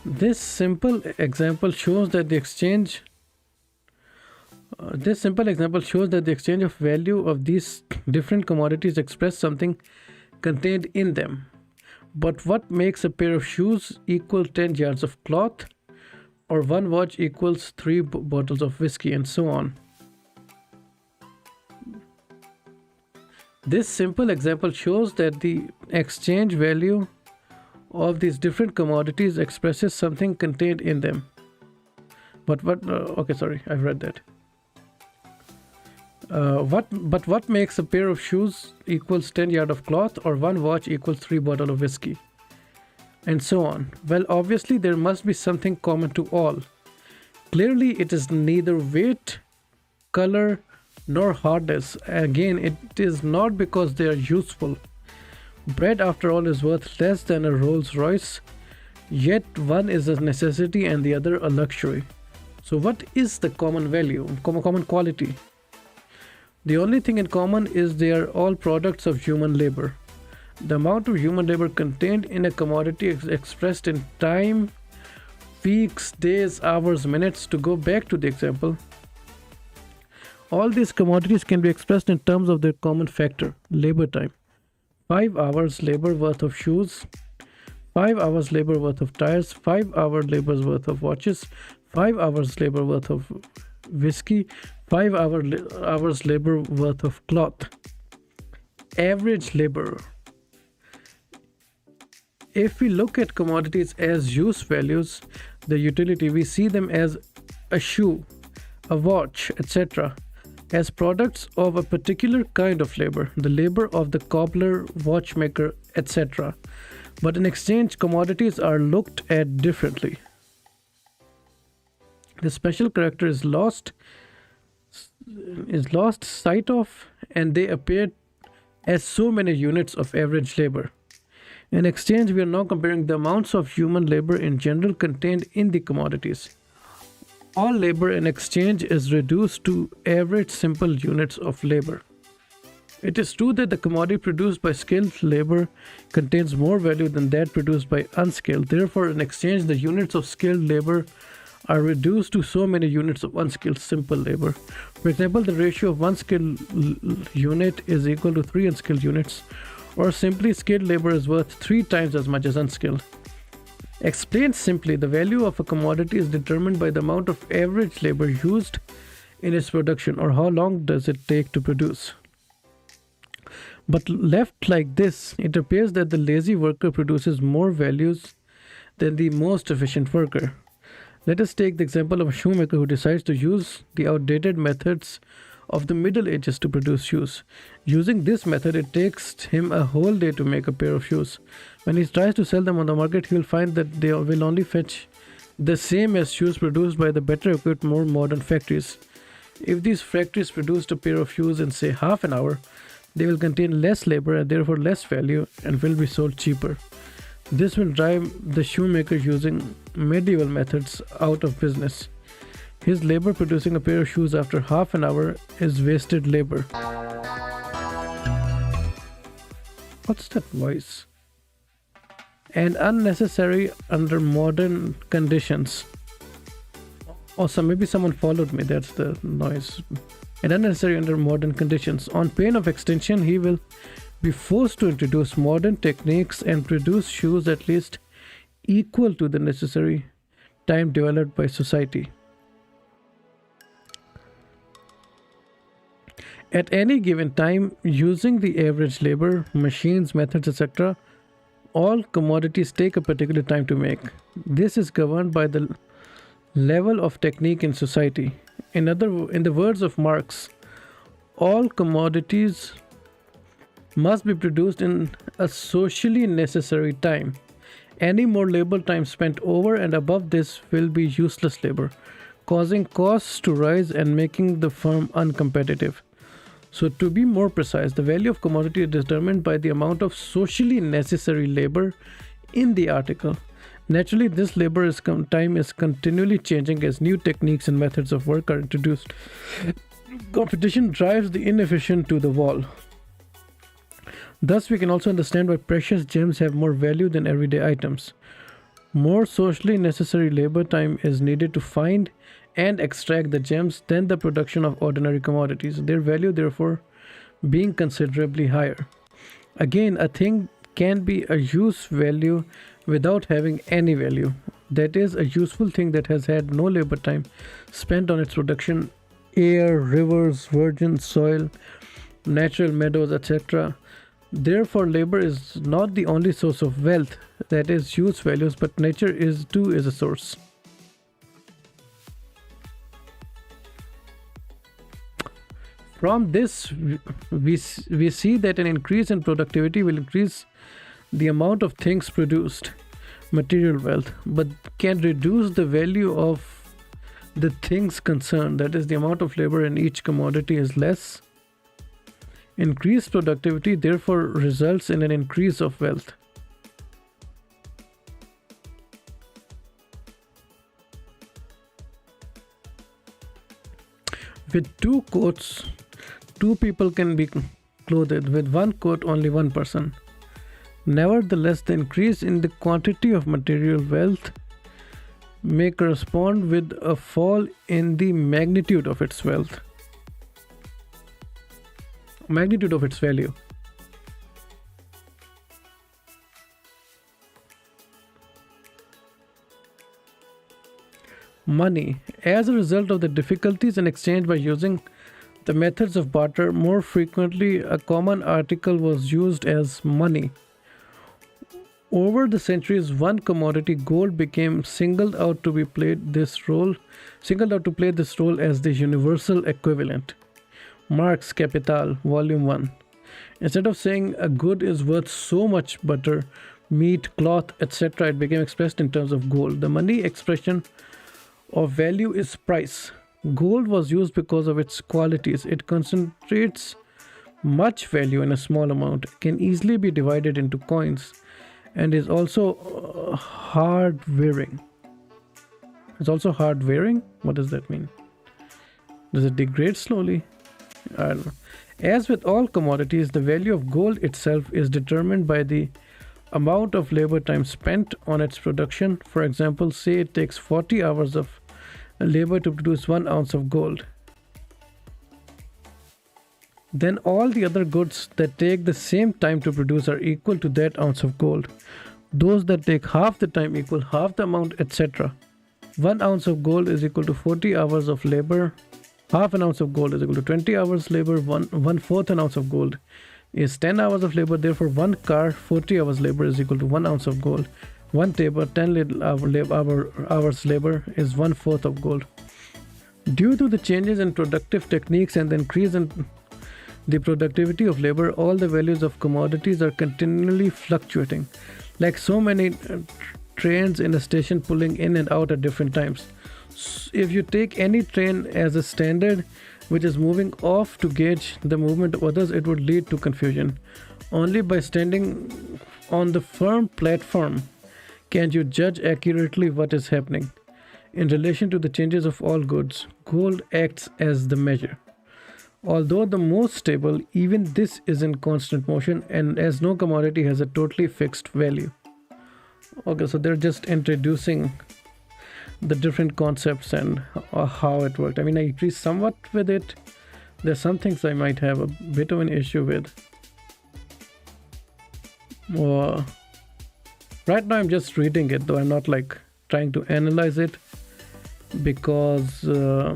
This simple example shows that the exchange of value of these different commodities express something contained in them. But what makes a pair of shoes equal 10 yards of cloth, or one watch equals 3 bottles of whiskey, and so on? This simple example shows that the exchange value of these different commodities expresses something contained in them. But what? Okay, sorry, I've read that. What makes a pair of shoes equals 10 yard of cloth, or one watch equals 3 bottle of whiskey, and so on? Well, obviously there must be something common to all. Clearly, it is neither weight, color, nor hardness. Again, it is not because they are useful. Bread, after all, is worth less than a Rolls Royce, yet one is a necessity and the other a luxury. So, what is the common value, common quality? The only thing in common is they are all products of human labor. The amount of human labor contained in a commodity is expressed in time, weeks, days, hours, minutes. To go back to the example, all these commodities can be expressed in terms of their common factor, labor time. 5 hours labor worth of shoes, 5 hours labor worth of tires, 5 hour labor's worth of watches, 5 hours labor worth of whiskey, 5 hours labor worth of cloth. Average labor. If we look at commodities as use values, the utility, we see them as a shoe, a watch, etc., as products of a particular kind of labor, the labor of the cobbler, watchmaker, etc. But in exchange, commodities are looked at differently. The special character is lost sight of, and they appear as so many units of average labor. In exchange, we are now comparing the amounts of human labor in general contained in the commodities. All labor in exchange is reduced to average simple units of labor. It is true that the commodity produced by skilled labor contains more value than that produced by unskilled. Therefore, in exchange, the units of skilled labor are reduced to so many units of unskilled simple labor. For example, the ratio of one skilled unit is equal to 3 unskilled units, or simply skilled labor is worth 3 times as much as unskilled. Explained simply, the value of a commodity is determined by the amount of average labor used in its production, or how long does it take to produce. But left like this, it appears that the lazy worker produces more values than the most efficient worker. Let us take the example of a shoemaker who decides to use the outdated methods of the Middle Ages to produce shoes. Using this method, it takes him a whole day to make a pair of shoes. When he tries to sell them on the market, he will find that they will only fetch the same as shoes produced by the better equipped, more modern factories. If these factories produced a pair of shoes in, say, half an hour, they will contain less labor and therefore less value, and will be sold cheaper. This will drive the shoemaker using medieval methods out of business. His labor producing a pair of shoes after half an hour is wasted labor. What's that voice? And unnecessary under modern conditions. Also, maybe someone followed me, that's the noise. And unnecessary under modern conditions. On pain of extinction, he will be forced to introduce modern techniques and produce shoes at least equal to the necessary time developed by society. At any given time, using the average labor, machines, methods, etc., all commodities take a particular time to make. This is governed by the level of technique in society. In the words of Marx, all commodities must be produced in a socially necessary time. Any more labor time spent over and above this will be useless labor, causing costs to rise and making the firm uncompetitive. So, to be more precise, the value of commodity is determined by the amount of socially necessary labor in the article. Naturally, this time is continually changing as new techniques and methods of work are introduced. Competition drives the inefficient to the wall. Thus, we can also understand why precious gems have more value than everyday items. More socially necessary labor time is needed to find and extract the gems than the production of ordinary commodities, their value therefore being considerably higher. Again, a thing can be a use value without having any value. That is, a useful thing that has had no labor time spent on its production, air, rivers, virgin soil, natural meadows, etc. Therefore, labor is not the only source of wealth, that is, use values, but nature is too is a source. From this, we see that an increase in productivity will increase the amount of things produced, material wealth, but can reduce the value of the things concerned, that is, the amount of labor in each commodity is less. Increased productivity therefore results in an increase of wealth. With two coats, two people can be clothed. With one coat, only one person. Nevertheless, the increase in the quantity of material wealth may correspond with a fall in the magnitude of its wealth. Magnitude of its value. Money. As a result of the difficulties in exchange by using the methods of barter, more frequently a common article was used as money. Over the centuries, one commodity, gold, became singled out to play this role as the universal equivalent. Marx Capital, Volume 1. Instead of saying a good is worth so much butter, meat, cloth, etc., it became expressed in terms of gold. The money expression of value is price. Gold was used because of its qualities. It concentrates much value in a small amount, can easily be divided into coins, and is also hard wearing. It's also hard wearing? What does that mean? Does it degrade slowly? I don't know. As with all commodities, the value of gold itself is determined by the amount of labor time spent on its production. For example, say it takes 40 hours of labor to produce 1 ounce of gold. Then all the other goods that take the same time to produce are equal to that ounce of gold. Those that take half the time equal half the amount, etc. 1 ounce of gold is equal to 40 hours of labor. Half an ounce of gold is equal to 20 hours labor. One fourth an ounce of gold is 10 hours of labor. Therefore, one car, 40 hours labor is equal to 1 ounce of gold. One table, 10 hours labor is 1/4 of gold. Due to the changes in productive techniques and the increase in the productivity of labor, all the values of commodities are continually fluctuating, like so many trains in a station pulling in and out at different times. If you take any train as a standard which is moving off to gauge the movement of others, it would lead to confusion. Only by standing on the firm platform can you judge accurately what is happening. In relation to the changes of all goods, gold acts as the measure. Although the most stable, even this is in constant motion, and as no commodity has a totally fixed value. Okay, so they're just introducing the different concepts and how it worked. I mean, I agree somewhat with it. There's some things I might have a bit of an issue with. Right now I'm just reading it, though I'm not like trying to analyze it, because I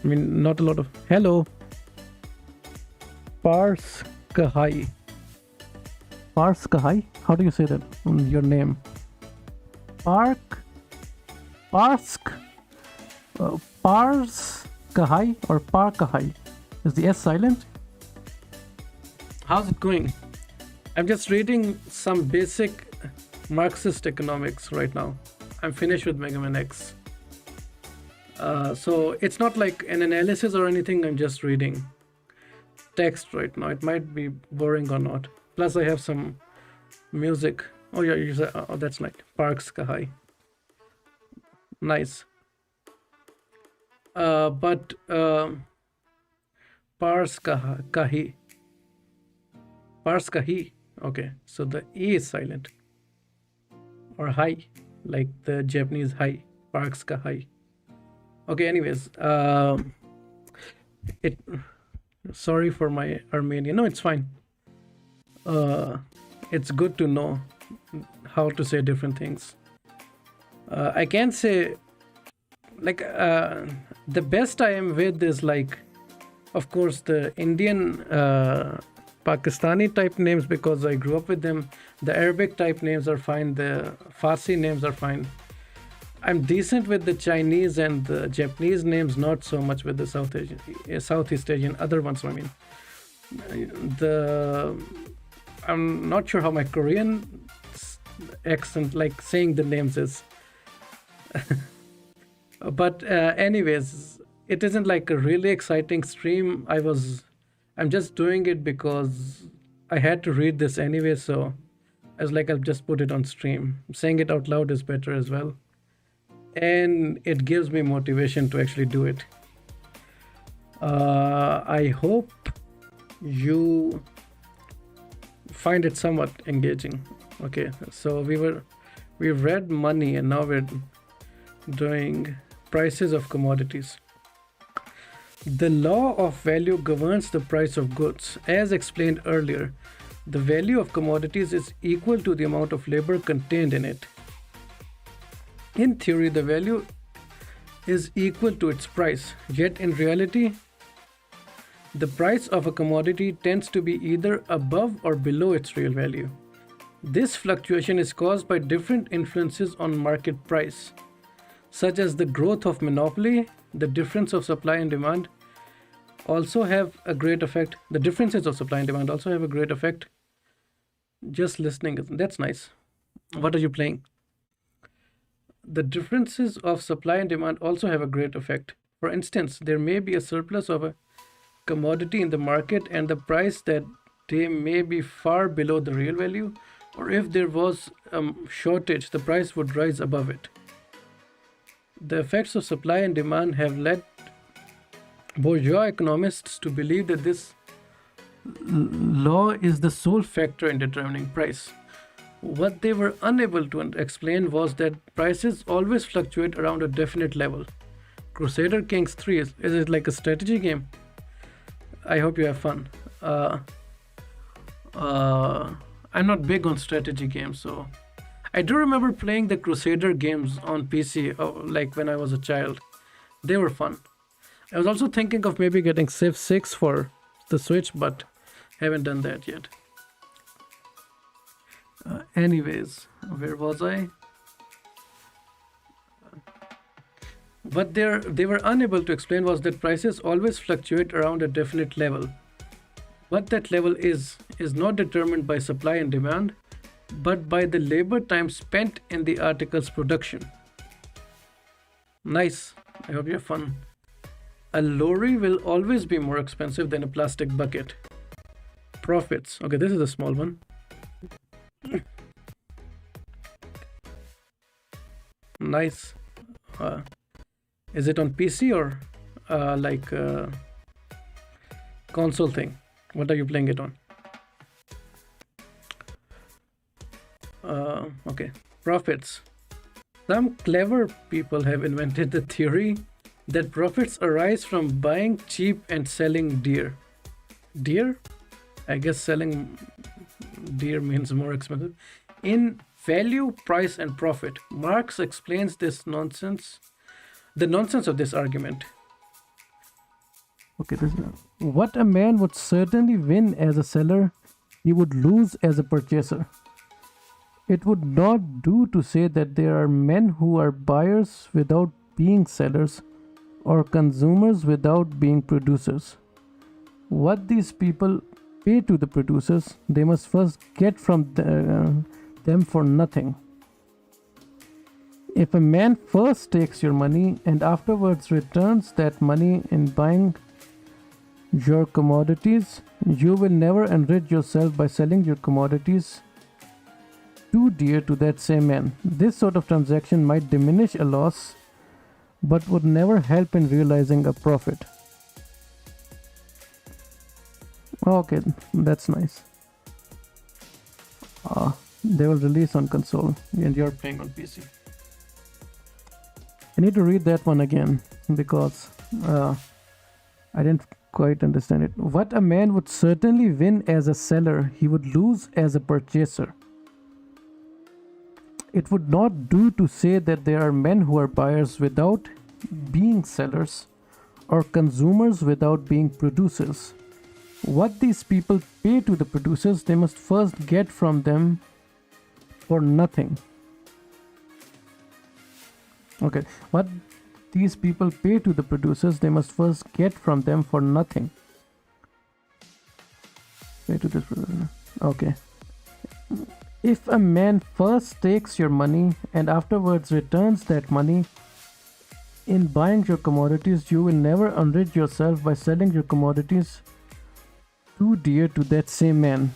mean, not a lot of hello. Parskahai. Parskahai? How do you say that? Your name? Parskahai or Parkahai? Is the S silent? How's it going? I'm just reading some basic marxist economics right now. I'm finished with Megaman X. So it's not like an analysis or anything, I'm just reading text right now. It might be boring or not. Plus I have some music. Oh yeah, you said, oh, that's nice. Parkskahai. Nice. But Parskahi. Parskahi. Okay, so the E is silent. Or high, like the Japanese high. Parkskahai. Okay, anyways. Sorry for my Armenian. No, it's fine. it's good to know how to say different things. I can say, like, the best I am with is, like, of course, the Indian, Pakistani type names, because I grew up with them. The Arabic type names are fine. The Farsi names are fine. I'm decent with the Chinese and the Japanese names, not so much with the Southeast Asian other ones. I mean, the I'm not sure how my Korean accent, like saying the names, is. But anyways, it isn't like a really exciting stream. I'm just doing it because I had to read this anyway, so I was like, I'll just put it on stream. Saying it out loud is better as well, and it gives me motivation to actually do it. I hope you find it somewhat engaging. Okay, so we read money, and now we're doing prices of commodities. The law of value governs the price of goods. As explained earlier, the value of commodities is equal to the amount of labor contained in it. In theory, the value is equal to its price, yet in reality, the price of a commodity tends to be either above or below its real value. This fluctuation is caused by different influences on market price, such as the growth of monopoly. The difference of supply and demand also have a great effect. The differences of supply and demand also have a great effect. Just listening, that's nice. What are you playing? The differences of supply and demand also have a great effect. For instance, there may be a surplus of a commodity in the market, and the price that they may be far below the real value, or if there was a shortage, the price would rise above it. The effects of supply and demand have led bourgeois economists to believe that this law is the sole factor in determining price. What they were unable to explain was that prices always fluctuate around a definite level. Crusader Kings 3, is it like a strategy game? I hope you have fun. I'm not big on strategy games, so I do remember playing the Crusader games on PC, like when I was a child. They were fun. I was also thinking of maybe getting Civ 6 for the Switch, but haven't done that yet. Anyways, where was I? What they were unable to explain was that prices always fluctuate around a definite level. What that level is not determined by supply and demand, but by the labor time spent in the article's production. Nice. I hope you have fun. A lorry will always be more expensive than a plastic bucket. Profits. Okay, this is a small one. Nice. Is it on PC or like console thing? What are you playing it on? Okay, profits. Some clever people have invented the theory that profits arise from buying cheap and selling dear. Dear? I guess selling dear means more expensive. In Value, Price and Profit, Marx explains the nonsense of this argument. Okay, what a man would certainly win as a seller, he would lose as a purchaser. It would not do to say that there are men who are buyers without being sellers, or consumers without being producers. What these people pay to the producers, they must first get from them for nothing. If a man first takes your money and afterwards returns that money in buying your commodities, you will never enrich yourself by selling your commodities too dear to that same man. This sort of transaction might diminish a loss, but would never help in realizing a profit. Okay, that's nice. They will release on console and you're playing on PC. I need to read that one again because I didn't quite understand it. What a man would certainly win as a seller, he would lose as a purchaser. It would not do to say that there are men who are buyers without being sellers, or consumers without being producers. What these people pay to the producers, they must first get from them for nothing. Okay, what these people pay to the producers, they must first get from them for nothing. Pay to this producer. Okay. If a man first takes your money and afterwards returns that money in buying your commodities, you will never enrich yourself by selling your commodities too dear to that same man.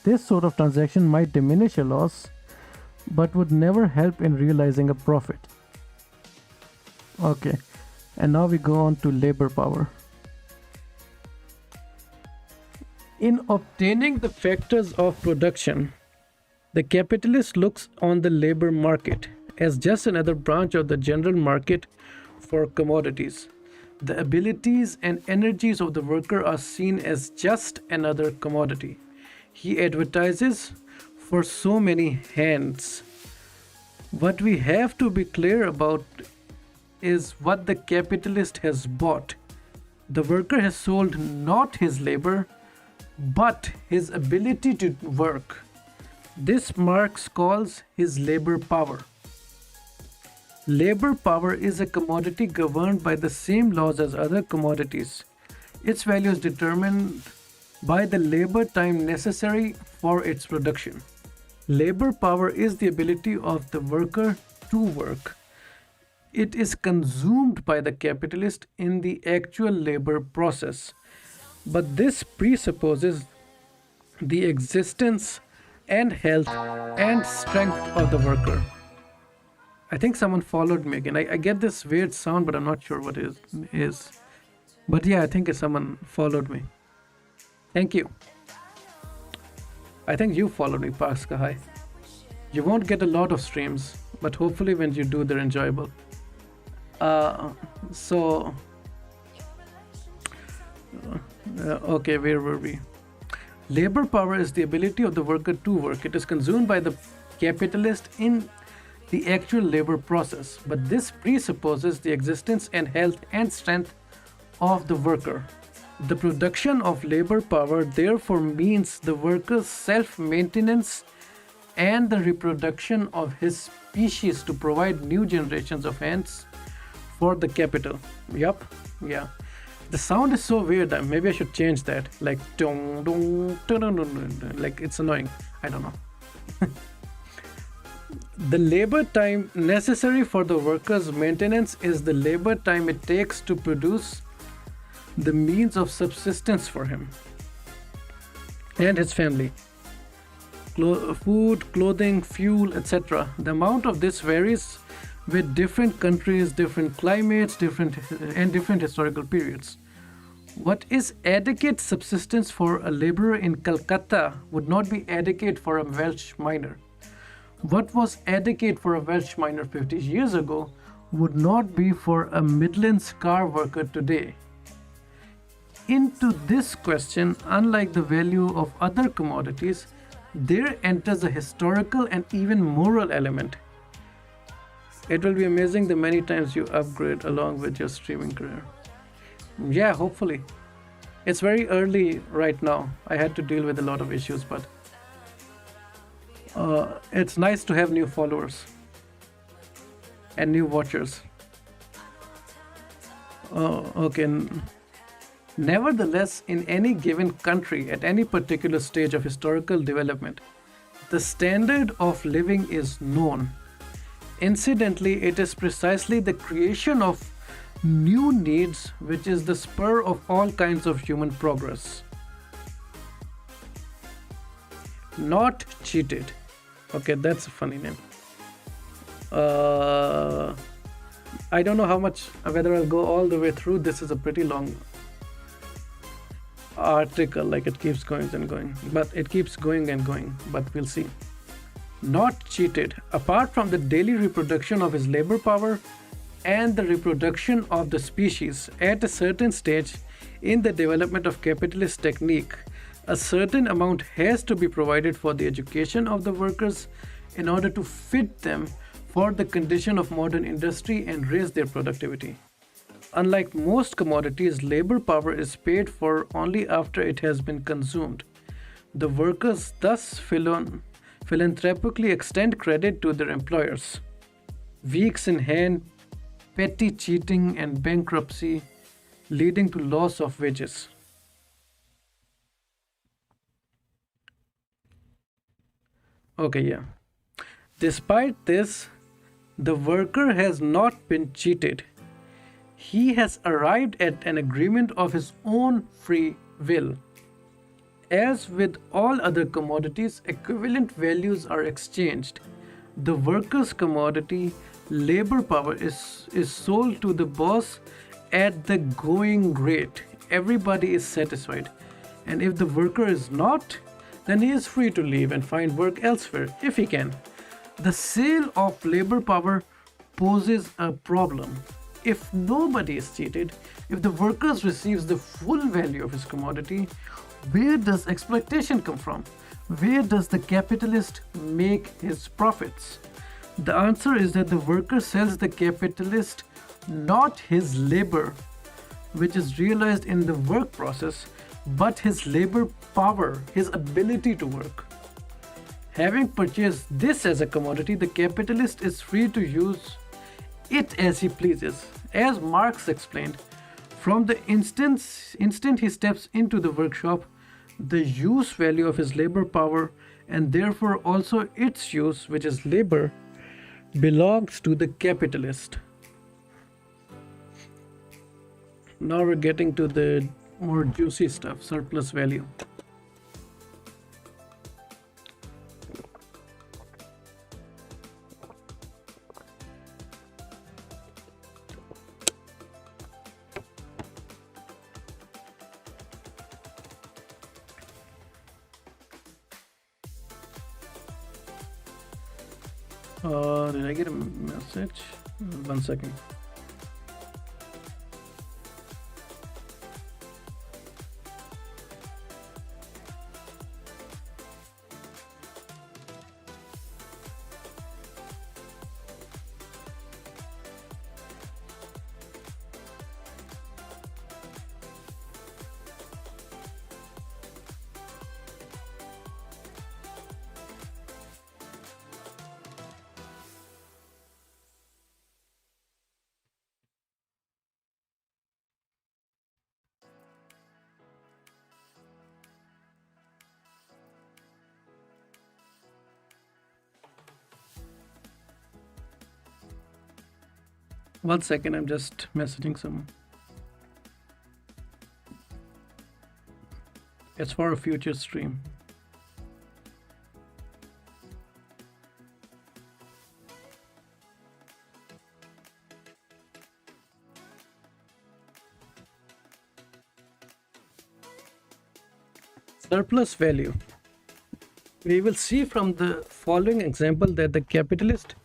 This sort of transaction might diminish a loss, but would never help in realizing a profit. Okay, and now we go on to labor power. In obtaining the factors of production, the capitalist looks on the labor market as just another branch of the general market for commodities. The abilities and energies of the worker are seen as just another commodity. He advertises for so many hands. What we have to be clear about is what the capitalist has bought. The worker has sold not his labor, but his ability to work. This Marx calls his labor power. Labor power is a commodity governed by the same laws as other commodities. Its value is determined by the labor time necessary for its production. Labor power is the ability of the worker to work. It is consumed by the capitalist in the actual labor process. But this presupposes the existence and health and strength of the worker. I think someone followed me again. I get this weird sound, but I'm not sure what it is. But yeah, I think someone followed me. Thank you. I think you followed me, Paska. Hi. You won't get a lot of streams, but hopefully when you do, they're enjoyable. Okay, where were we? Labor power is the ability of the worker to work. It is consumed by the capitalist in the actual labor process, but this presupposes the existence and health and strength of the worker. The production of labor power therefore means the worker's self-maintenance and the reproduction of his species to provide new generations of hands for the capital. Yup, yeah. The sound is so weird that maybe I should change that. Like, dong, dong, dong, dong, dong, like it's annoying. I don't know. The labor time necessary for the worker's maintenance is the labor time it takes to produce the means of subsistence for him and his family. Food, clothing, fuel, etc. The amount of this varies with different countries, different climates, different historical periods. What is adequate subsistence for a laborer in Calcutta would not be adequate for a Welsh miner. What was adequate for a Welsh miner 50 years ago would not be for a Midlands car worker today. Into this question, unlike the value of other commodities, there enters a historical and even moral element. It will be amazing the many times you upgrade along with your streaming career. Yeah, hopefully. It's very early right now. I had to deal with a lot of issues, but it's nice to have new followers and new watchers. Okay. Nevertheless, in any given country at any particular stage of historical development, the standard of living is known. Incidentally, it is precisely the creation of new needs which is the spur of all kinds of human progress. Not cheated. Okay, that's a funny name. I don't know how much, whether I'll go all the way through. This is a pretty long article, like it keeps going and going, but it keeps going and going, but we'll see. Not cheated. Apart from the daily reproduction of his labor power and the reproduction of the species, at a certain stage, In the development of capitalist technique, a certain amount has to be provided for the education of the workers in order to fit them for the condition of modern industry and raise their productivity. Unlike most commodities, labor power is paid for only after it has been consumed. The workers thus philanthropically extend credit to their employers. Weeks in hand, petty cheating, and bankruptcy, leading to loss of wages. Okay, yeah. Despite this, the worker has not been cheated. He has arrived at an agreement of his own free will. As with all other commodities, equivalent values are exchanged. The worker's commodity, labor power, is sold to the boss at the going rate. Everybody is satisfied. And if the worker is not, then he is free to leave and find work elsewhere if he can. The sale of labor power poses a problem. If nobody is cheated, if the worker receives the full value of his commodity, where does exploitation come from? Where does the capitalist make his profits? The answer is that the worker sells the capitalist not his labor, which is realized in the work process, but his labor power, his ability to work. Having purchased this as a commodity, the capitalist is free to use it as he pleases. As Marx explained, from the instant he steps into the workshop, the use value of his labor power, and therefore also its use, which is labor, belongs to the capitalist. Now we're getting to the more juicy stuff, surplus value. Did I get a message? 1 second. One second, I'm just messaging someone. It's for a future stream. Surplus value. We will see from the following example that the capitalist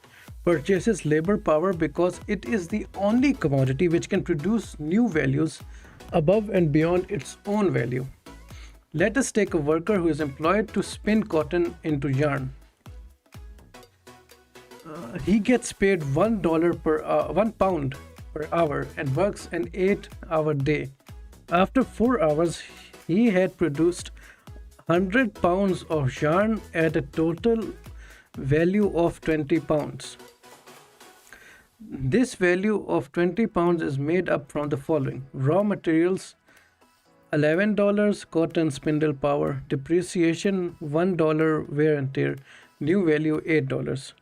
purchases labor power because it is the only commodity which can produce new values above and beyond its own value. Let us take a worker who is employed to spin cotton into yarn. He gets paid £1 per hour and works an 8-hour day. After 4 hours, he had produced 100 pounds of yarn at a total value of 20 pounds. This value of 20 pounds is made up from the following: raw materials $11, cotton spindle power, depreciation $1, wear and tear, new value $8.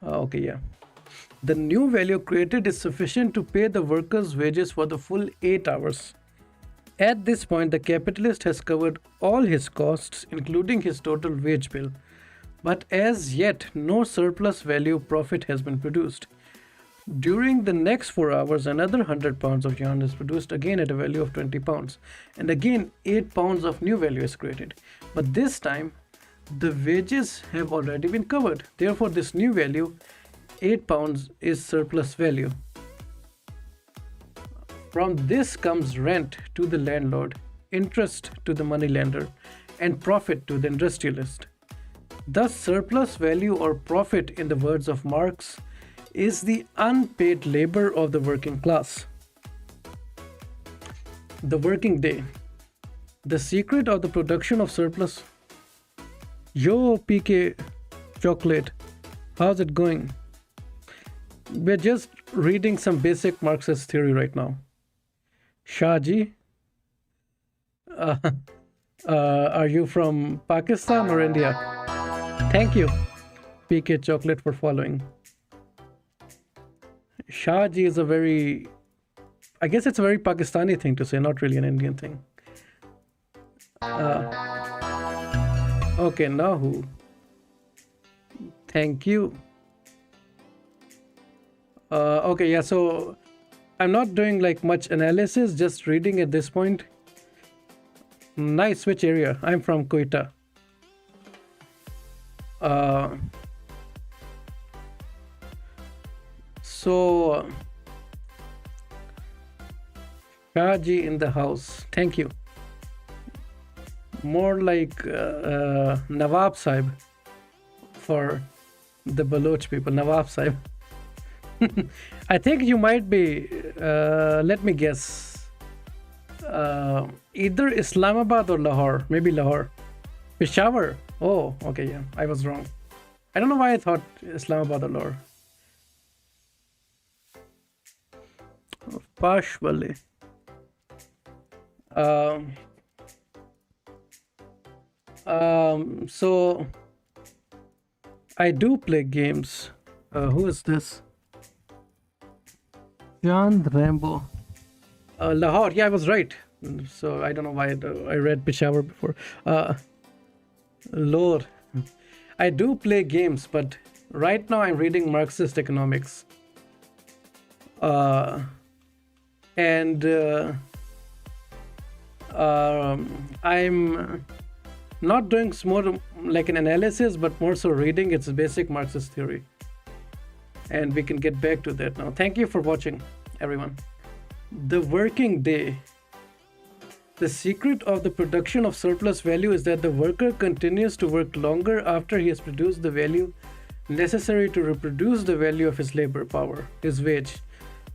Okay, yeah. The new value created is sufficient to pay the workers' wages for the full 8 hours. At this point, the capitalist has covered all his costs, including his total wage bill. But as yet, no surplus value profit has been produced. During the next 4 hours, another 100 pounds of yarn is produced, again at a value of 20 pounds. And again, 8 pounds of new value is created. But this time, the wages have already been covered. Therefore, this new value, 8 pounds, is surplus value. From this comes rent to the landlord, interest to the moneylender, and profit to the industrialist. Thus, surplus value or profit, in the words of Marx, is the unpaid labor of the working class. The working day. The secret of the production of surplus. Yo, PK Chocolate, how's it going? We're just reading some basic Marxist theory right now. Shahji, are you from Pakistan or India? Thank you, PK Chocolate, for following. Shahji is I guess it's a very Pakistani thing to say, not really an Indian thing. Okay, now who? Thank you. Okay, yeah, so I'm not doing like much analysis, just reading at this point. Nice, which area? I'm from Quetta. So, Shaji in the house. Thank you. More like Nawab Sahib for the Baloch people. Nawab Sahib. I think you might be, let me guess, either Islamabad or Lahore. Maybe Lahore. Peshawar. Oh, okay, yeah, I was wrong. I don't know why I thought Islamabad or Lahore. Pash Wale. So I do play games. Who is this? Chand Rambo. Lahore. Yeah, I was right. So I don't know why I read Peshawar before. Lord. I do play games, but right now I'm reading Marxist economics. And I'm not doing more like an analysis, but more so reading its basic Marxist theory. And we can get back to that now. Thank you for watching, everyone. The working day. The secret of the production of surplus value is that the worker continues to work longer after he has produced the value necessary to reproduce the value of his labor power, his wage.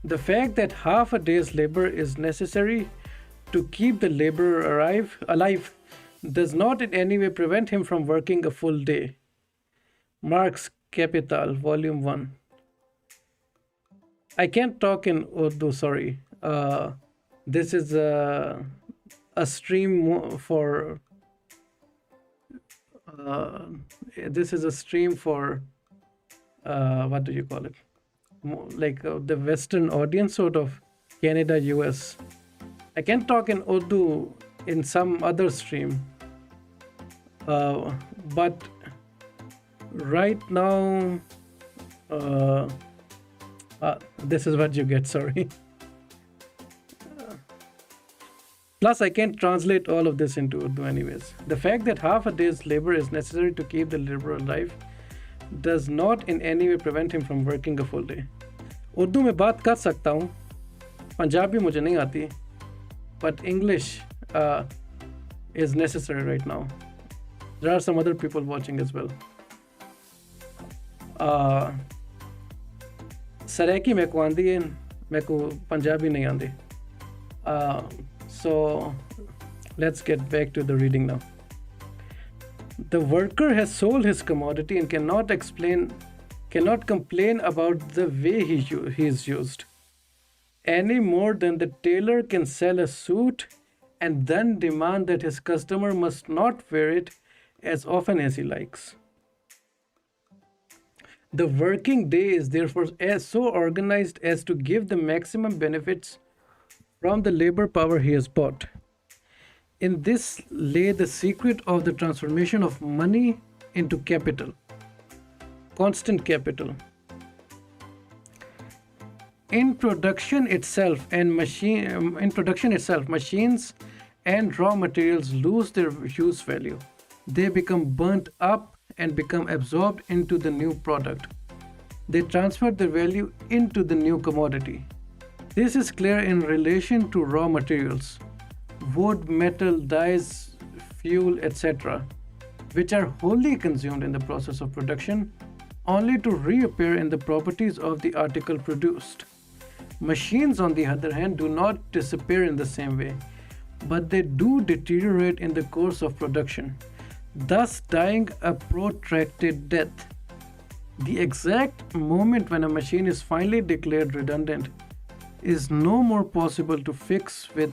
The fact that half a day's labor is necessary to keep the laborer alive does not in any way prevent him from working a full day. Marx Capital, Volume 1. I can't talk in Urdu, sorry. This is a stream for what do you call it? Like the Western audience, sort of Canada, US. I can talk in Urdu in some other stream, but right now, this is what you get, sorry. Plus, I can't translate all of this into Urdu anyways. The fact that half a day's labor is necessary to keep the laborer alive does not in any way prevent him from working a full day. Urdu में बात कर सकता हूँ, पंजाबी मुझे नहीं आती, but English is necessary right now. There are some other people watching as well. Saraiki मेरे को आंदी है, मेरे को पंजाबी नहीं आंदी. So let's get back to the reading now. The worker has sold his commodity and cannot complain about the way he is used, any more than the tailor can sell a suit and then demand that his customer must not wear it as often as he likes. The working day is therefore so organized as to give the maximum benefits from the labor power he has bought. In this lay the secret of the transformation of money into capital, constant capital. In production itself, machines and raw materials lose their use value. They become burnt up and become absorbed into the new product. They transfer their value into the new commodity. This is clear in relation to raw materials, wood, metal, dyes, fuel, etc., which are wholly consumed in the process of production, only to reappear in the properties of the article produced. Machines, on the other hand, do not disappear in the same way, but they do deteriorate in the course of production, thus dying a protracted death. The exact moment when a machine is finally declared redundant is no more possible to fix with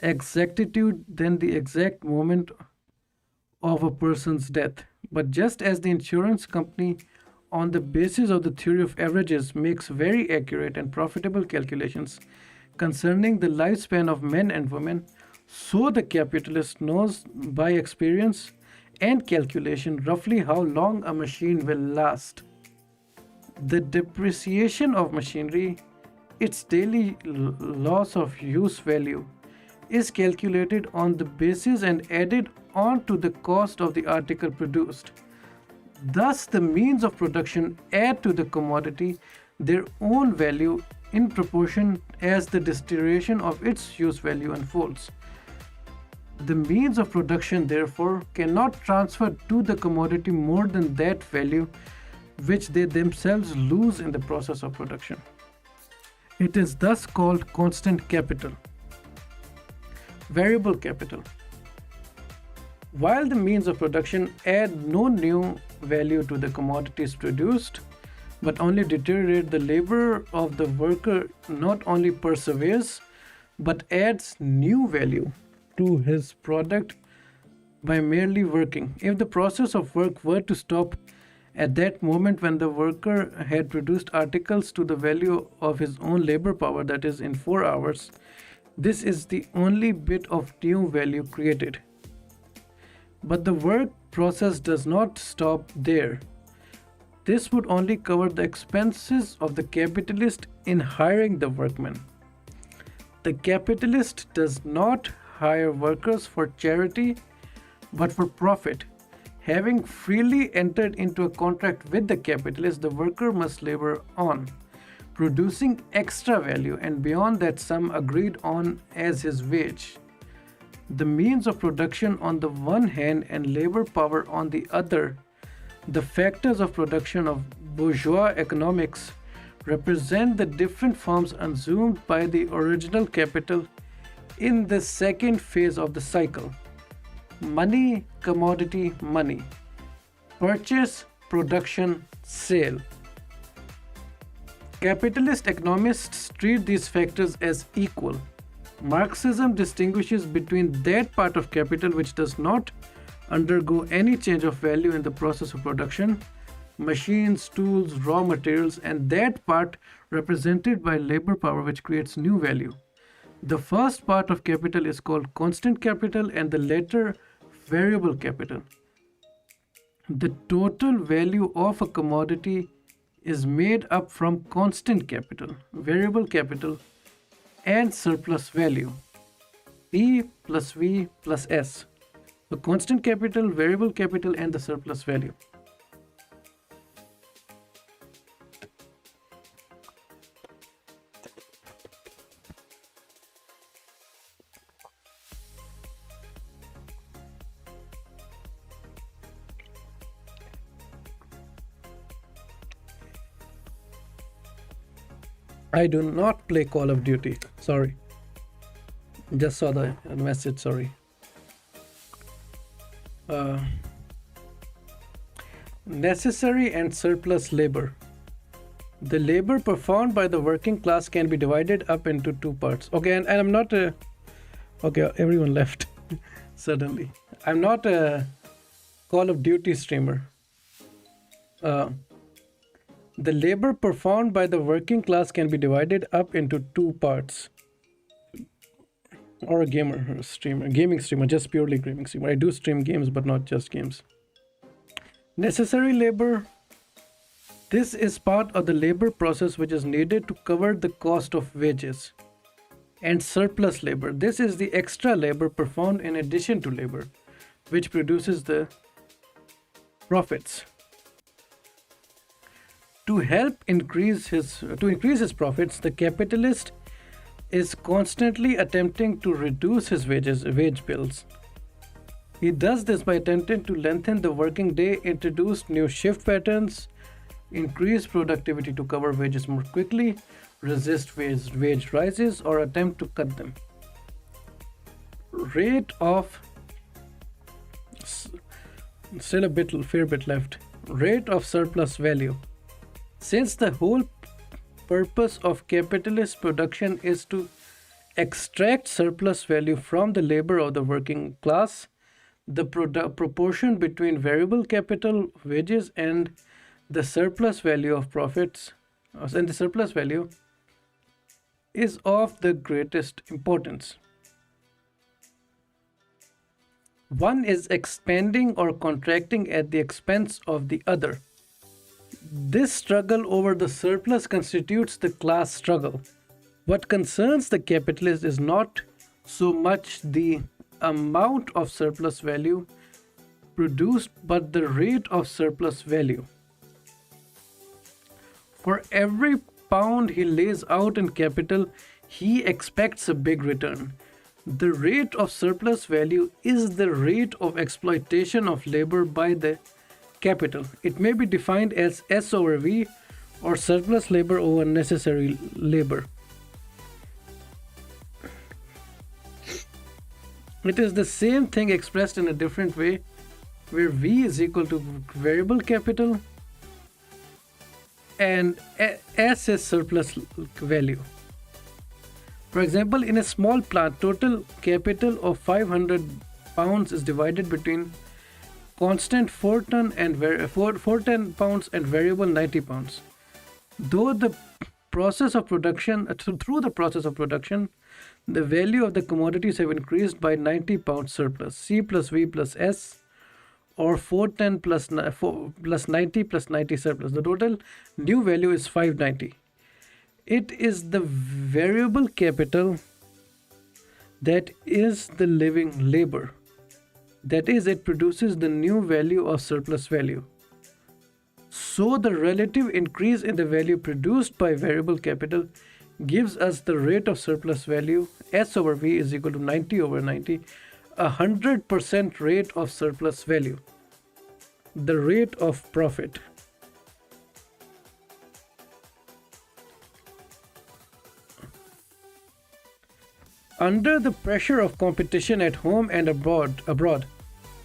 exactitude than the exact moment of a person's death. But just as the insurance company, on the basis of the theory of averages, makes very accurate and profitable calculations concerning the lifespan of men and women, so the capitalist knows by experience and calculation roughly how long a machine will last. The depreciation of machinery, its daily loss of use value, is calculated on the basis and added on to the cost of the article produced. Thus, the means of production add to the commodity their own value in proportion as the deterioration of its use value unfolds. The means of production, therefore, cannot transfer to the commodity more than that value which they themselves lose in the process of production. It is thus called constant capital. Variable capital. While the means of production add no new value to the commodities produced, but only deteriorate, the labor of the worker not only perseveres, but adds new value to his product by merely working. If the process of work were to stop at that moment when the worker had produced articles to the value of his own labor power, that is, in 4 hours, this is the only bit of new value created. But the work process does not stop there. This would only cover the expenses of the capitalist in hiring the workmen. The capitalist does not hire workers for charity but for profit. Having freely entered into a contract with the capitalist, the worker must labor on, producing extra value and beyond that sum agreed on as his wage. The means of production on the one hand and labor power on the other, the factors of production of bourgeois economics, represent the different forms assumed by the original capital in the second phase of the cycle. Money, commodity, money. Purchase, production, sale. Capitalist economists treat these factors as equal. Marxism distinguishes between that part of capital which does not undergo any change of value in the process of production, machines, tools, raw materials, and that part represented by labor power which creates new value. The first part of capital is called constant capital and the latter variable capital. The total value of a commodity is made up from constant capital, variable capital, and surplus value. P plus V plus S. The constant capital, variable capital, and the surplus value. I do not play Call of Duty. Sorry. Just saw the message. Sorry. Necessary and surplus labor. The labor performed by the working class can be divided up into two parts. Okay, and I'm not a... Okay, everyone left suddenly. I'm not a Call of Duty streamer. The labor performed by the working class can be divided up into two parts. Or a gamer, or a streamer, gaming streamer, just purely gaming streamer. I do stream games, but not just games. Necessary labor. This is part of the labor process which is needed to cover the cost of wages. And surplus labor. This is the extra labor performed in addition to labor, which produces the profits. To increase his profits, the capitalist is constantly attempting to reduce his wage bills. He does this by attempting to lengthen the working day, introduce new shift patterns, increase productivity to cover wages more quickly, resist wage rises, or attempt to cut them. Rate of still a fair bit left. Rate of surplus value. Since the whole purpose of capitalist production is to extract surplus value from the labor of the working class, the proportion between variable capital wages and the surplus value of profits and the surplus value is of the greatest importance. One is expanding or contracting at the expense of the other. This struggle over the surplus constitutes the class struggle. What concerns the capitalist is not so much the amount of surplus value produced, but the rate of surplus value. For every pound he lays out in capital, he expects a big return. The rate of surplus value is the rate of exploitation of labor by the capital. It may be defined as S over V, or surplus labor over necessary labor. It is the same thing expressed in a different way, where V is equal to variable capital and S is surplus value. For example, in a small plant, total capital of 500 pounds is divided between constant 410 pounds and variable 90 pounds. Through the process of production, the value of the commodities have increased by 90 pounds surplus. C plus V plus S, or 410 plus 90 plus 90 surplus. The total new value is 590. It is the variable capital that is the living labor. That is, it produces the new value of surplus value. So the relative increase in the value produced by variable capital gives us the rate of surplus value. S over V is equal to 90 over 90, 100% rate of surplus value. The rate of profit. Under the pressure of competition at home and abroad,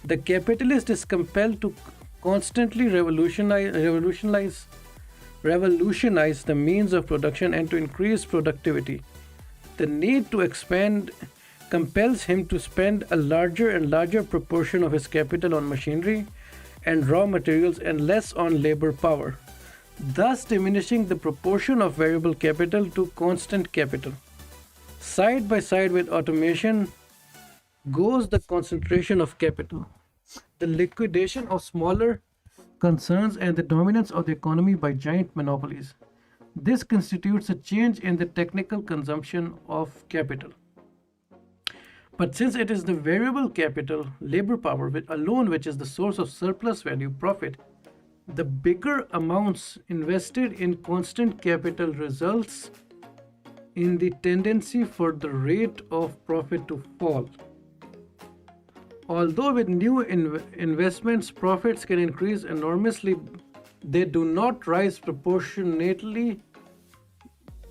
the capitalist is compelled to constantly revolutionize the means of production and to increase productivity. The need to expand compels him to spend a larger and larger proportion of his capital on machinery and raw materials and less on labor power, thus diminishing the proportion of variable capital to constant capital. Side by side with automation goes the concentration of capital, the liquidation of smaller concerns, and the dominance of the economy by giant monopolies. This constitutes a change in the technical consumption of capital. But since it is the variable capital, labor power alone, which is the source of surplus value, profit, the bigger amounts invested in constant capital results in the tendency for the rate of profit to fall. Although with new investments profits can increase enormously, they do not rise proportionately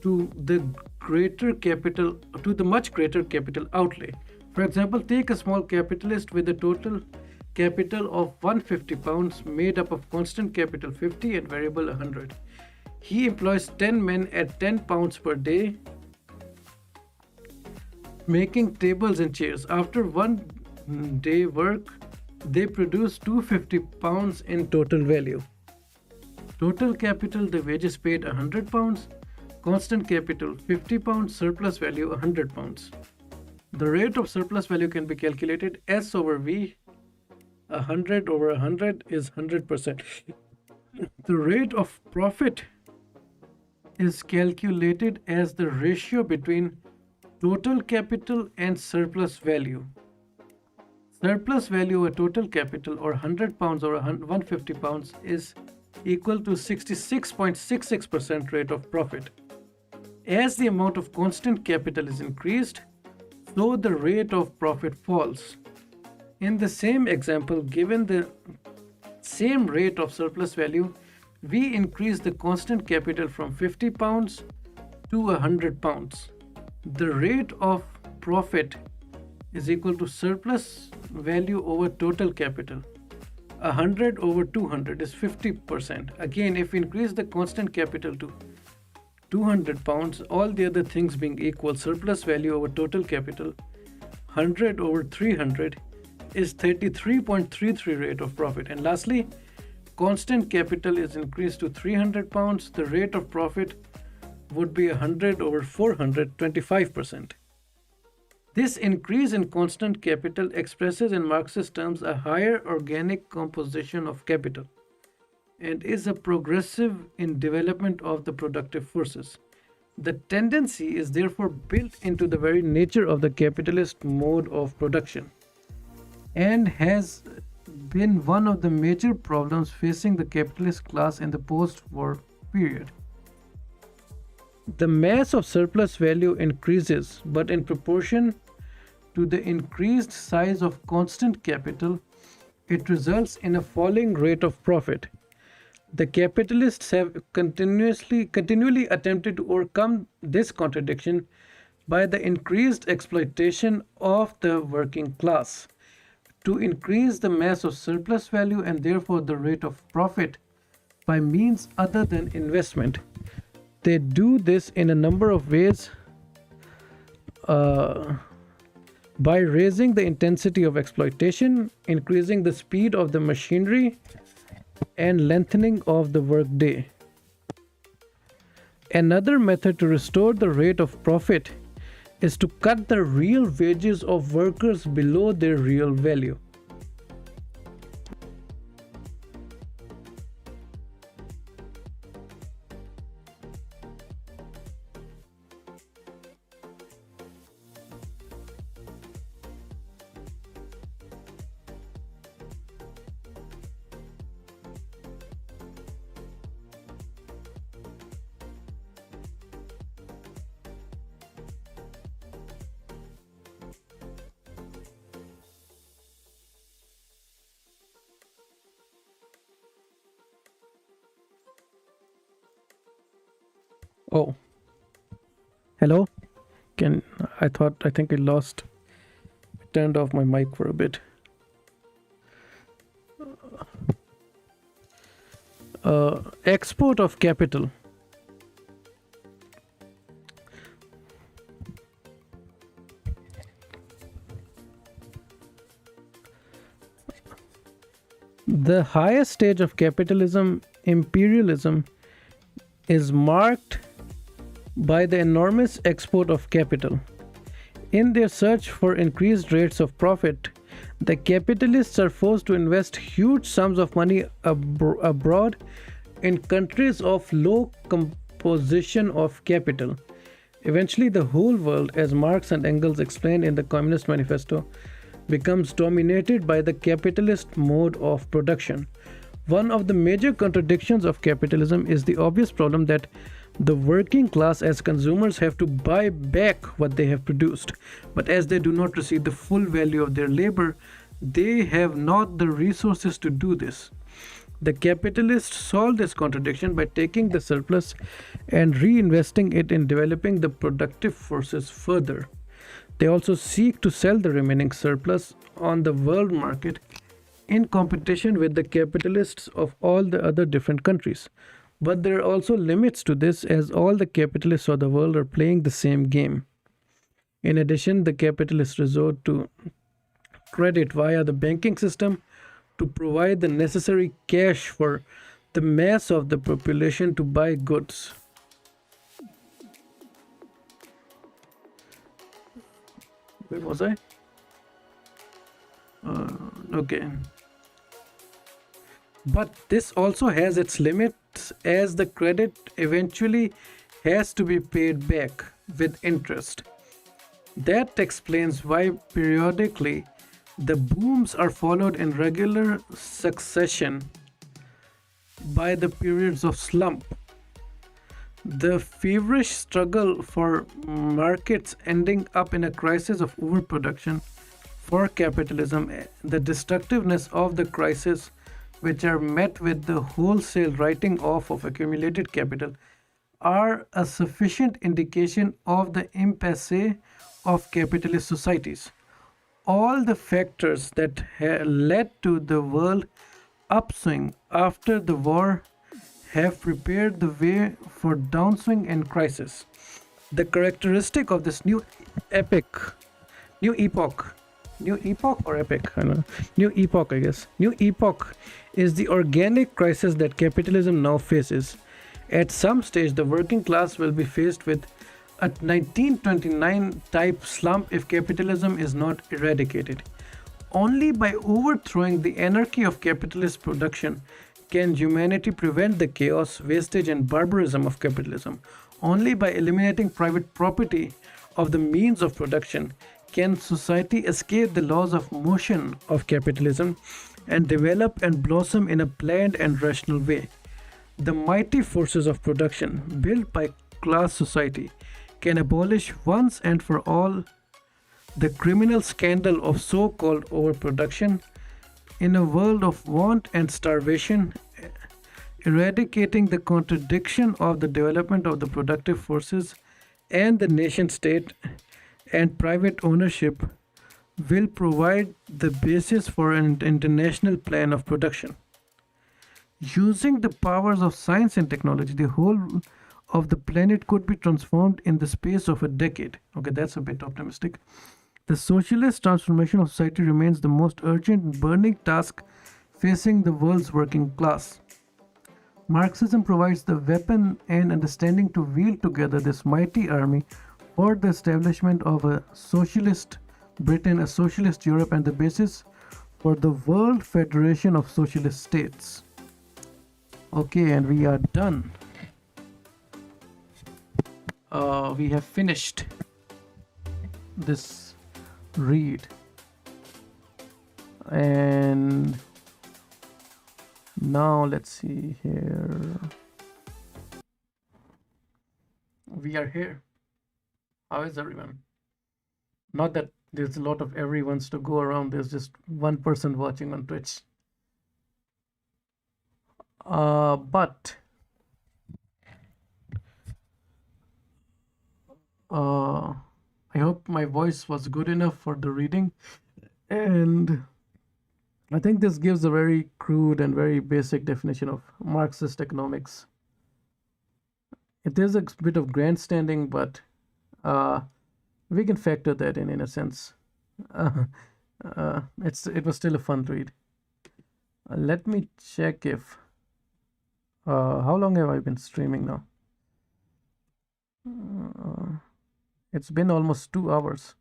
to the much greater capital outlay. For example, take a small capitalist with a total capital of 150 pounds made up of constant capital 50 and variable 100. He employs 10 men at 10 pounds per day, making tables and chairs. After one day work, they produce 250 pounds in total value. Total capital, the wages paid 100 pounds, constant capital 50 pounds, surplus value 100 pounds. The rate of surplus value can be calculated S over V. 100 over 100 is 100%. The rate of profit is calculated as the ratio between total capital and surplus value. Surplus value over total capital, or 100 pounds or 150 pounds, is equal to 66.66% rate of profit. As the amount of constant capital is increased, so the rate of profit falls. In the same example, given the same rate of surplus value, we increase the constant capital from 50 pounds to 100 pounds. The rate of profit is equal to surplus value over total capital. 100 over 200 is 50%. Again, if we increase the constant capital to 200 pounds, all the other things being equal, surplus value over total capital, 100 over 300 is 33.33 rate of profit. And lastly, constant capital is increased to 300 pounds. The rate of profit would be 100 over 400, 25%. This increase in constant capital expresses in Marxist terms a higher organic composition of capital and is a progressive in development of the productive forces. The tendency is therefore built into the very nature of the capitalist mode of production and has been one of the major problems facing the capitalist class in the post-war period. The mass of surplus value increases, but in proportion to the increased size of constant capital, it results in a falling rate of profit. The capitalists have continually attempted to overcome this contradiction by the increased exploitation of the working class to increase the mass of surplus value and therefore the rate of profit by means other than investment. They do this in a number of ways, by raising the intensity of exploitation, increasing the speed of the machinery, and lengthening of the workday. Another method to restore the rate of profit is to cut the real wages of workers below their real value. Oh, hello. I think I lost. I turned off my mic for a bit. Export of capital. The highest stage of capitalism, imperialism, is marked by the enormous export of capital. In their search for increased rates of profit, the capitalists are forced to invest huge sums of money abroad in countries of low composition of capital. Eventually, the whole world, as Marx and Engels explained in the Communist Manifesto, becomes dominated by the capitalist mode of production. One of the major contradictions of capitalism is the obvious problem that the working class as consumers have to buy back what they have produced, but as they do not receive the full value of their labor, they have not the resources to do this. The capitalists solve this contradiction by taking the surplus and reinvesting it in developing the productive forces further. They also seek to sell the remaining surplus on the world market in competition with the capitalists of all the other different countries. But there are also limits to this, as all the capitalists of the world are playing the same game. In addition, the capitalists resort to credit via the banking system to provide the necessary cash for the mass of the population to buy goods. Where was I? Okay. But this also has its limits, as the credit eventually has to be paid back with interest. That explains why periodically the booms are followed in regular succession by the periods of slump. The feverish struggle for markets ending up in a crisis of overproduction for capitalism, the destructiveness of the crisis, which are met with the wholesale writing off of accumulated capital, are a sufficient indication of the impasse of capitalist societies. All the factors that led to the world upswing after the war have prepared the way for downswing and crisis. The characteristic of this epic, new epoch, new epoch or epic, I don't know, new epoch, I guess. New epoch is the organic crisis that capitalism now faces. At some stage, the working class will be faced with a 1929 type slump if capitalism is not eradicated. Only by overthrowing the anarchy of capitalist production can humanity prevent the chaos, wastage, and barbarism of capitalism. Only by eliminating private property of the means of production can society escape the laws of motion of capitalism and develop and blossom in a planned and rational way. The mighty forces of production built by class society can abolish once and for all the criminal scandal of so called overproduction in a world of want and starvation, eradicating the contradiction of the development of the productive forces and the nation state and private ownership will provide the basis for an international plan of production. Using the powers of science and technology, the whole of the planet could be transformed in the space of a decade. Okay, that's a bit optimistic. The socialist transformation of society remains the most urgent and burning task facing the world's working class. Marxism provides the weapon and understanding to wield together this mighty army for the establishment of a socialist Britain, a socialist Europe, and the basis for the World Federation of Socialist States. Okay, and we are done. We have finished this read, and now let's see here. We are here. How is everyone? Not that there's a lot of everyone's to go around, there's just one person watching on Twitch. But I hope my voice was good enough for the reading, and I think this gives a very crude and very basic definition of Marxist economics. It is a bit of grandstanding, but we can factor that in a sense. It was still a fun read. Let me check if how long have I been streaming now? It's been almost 2 hours.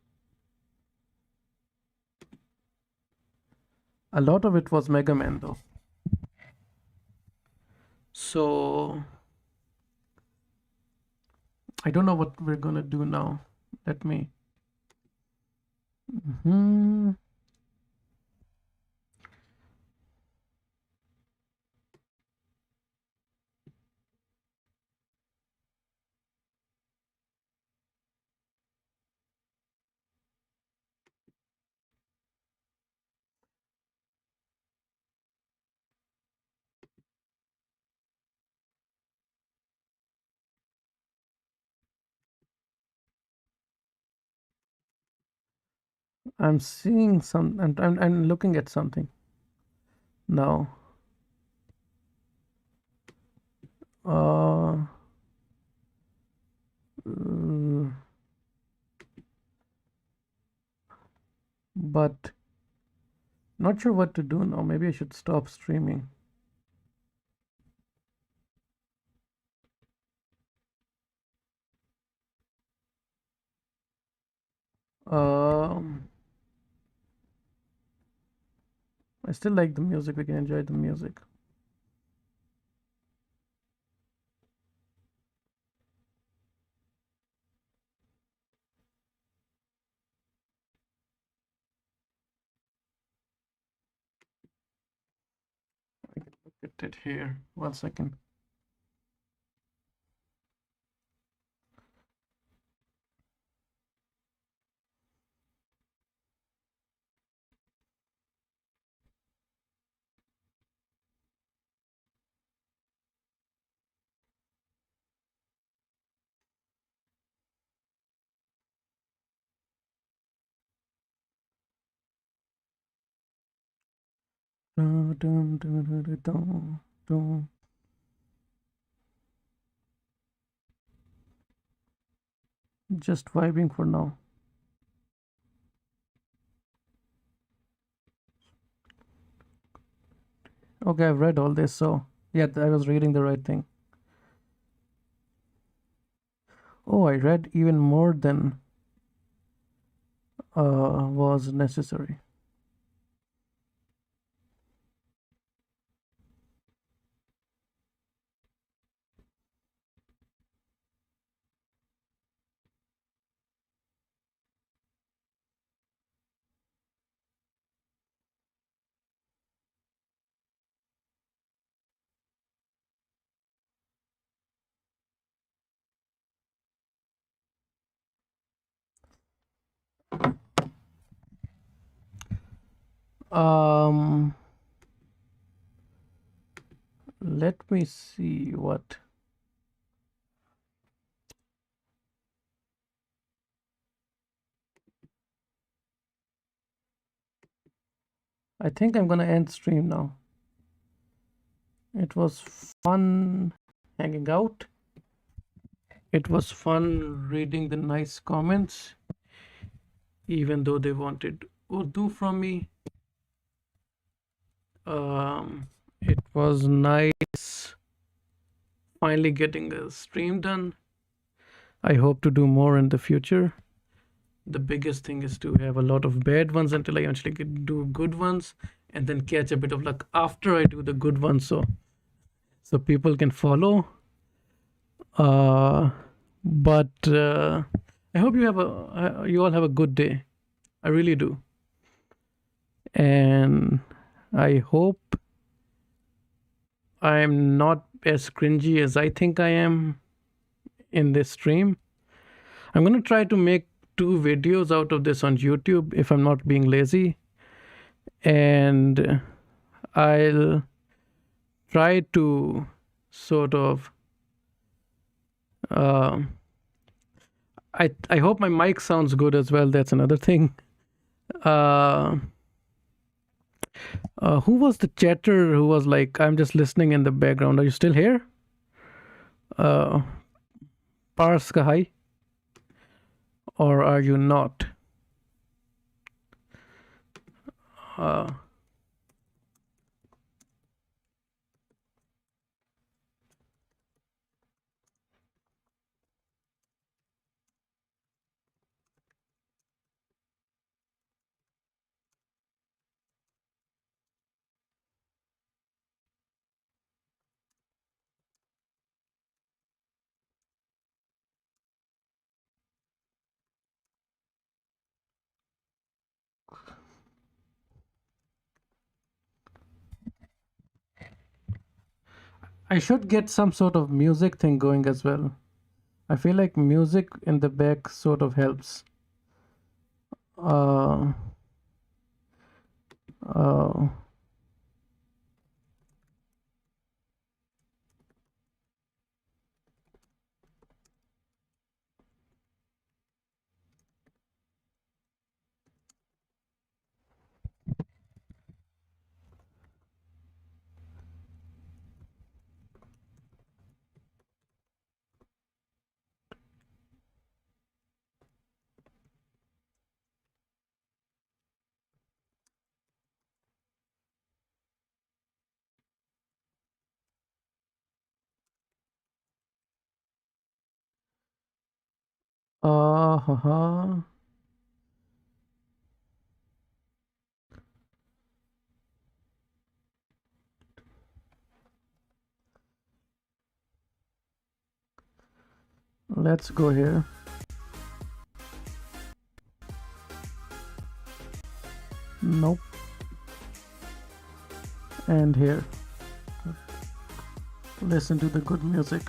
A lot of it was Megaman though. So I don't know what we're gonna do now. Let me. I'm seeing some. I'm looking at something now. But not sure what to do now. Maybe I should stop streaming. I still like the music. We can enjoy the music. I can look at it here. 1 second. Dun, dun, dun, dun, dun, dun, dun. Just vibing for now. Okay, I've read all this, so yeah, I was reading the right thing. Oh, I read even more than was necessary. Um, let me see what. I think I'm gonna end stream now. It was fun hanging out. It was fun reading the nice comments, even though they wanted Urdu from me. It was nice finally getting a stream done. I hope to do more in the future. The biggest thing is to have a lot of bad ones until I actually get do good ones, and then catch a bit of luck after I do the good ones, so people can follow. Uh, but I hope you all have a good day. I really do, and I hope I'm not as cringy as I think I am in this stream. I'm gonna try to make 2 videos out of this on YouTube if I'm not being lazy, and I'll try to sort of. Uh, I hope my mic sounds good as well. That's another thing. Uh, who was the chatter who was like, "I'm just listening in the background"? Are you still here? Uh, Pars Kahai, or are you not? Uh, I should get some sort of music thing going as well. I feel like music in the back sort of helps. Uh, uh, ha. Let's go here. Nope. And here. Listen to the good music.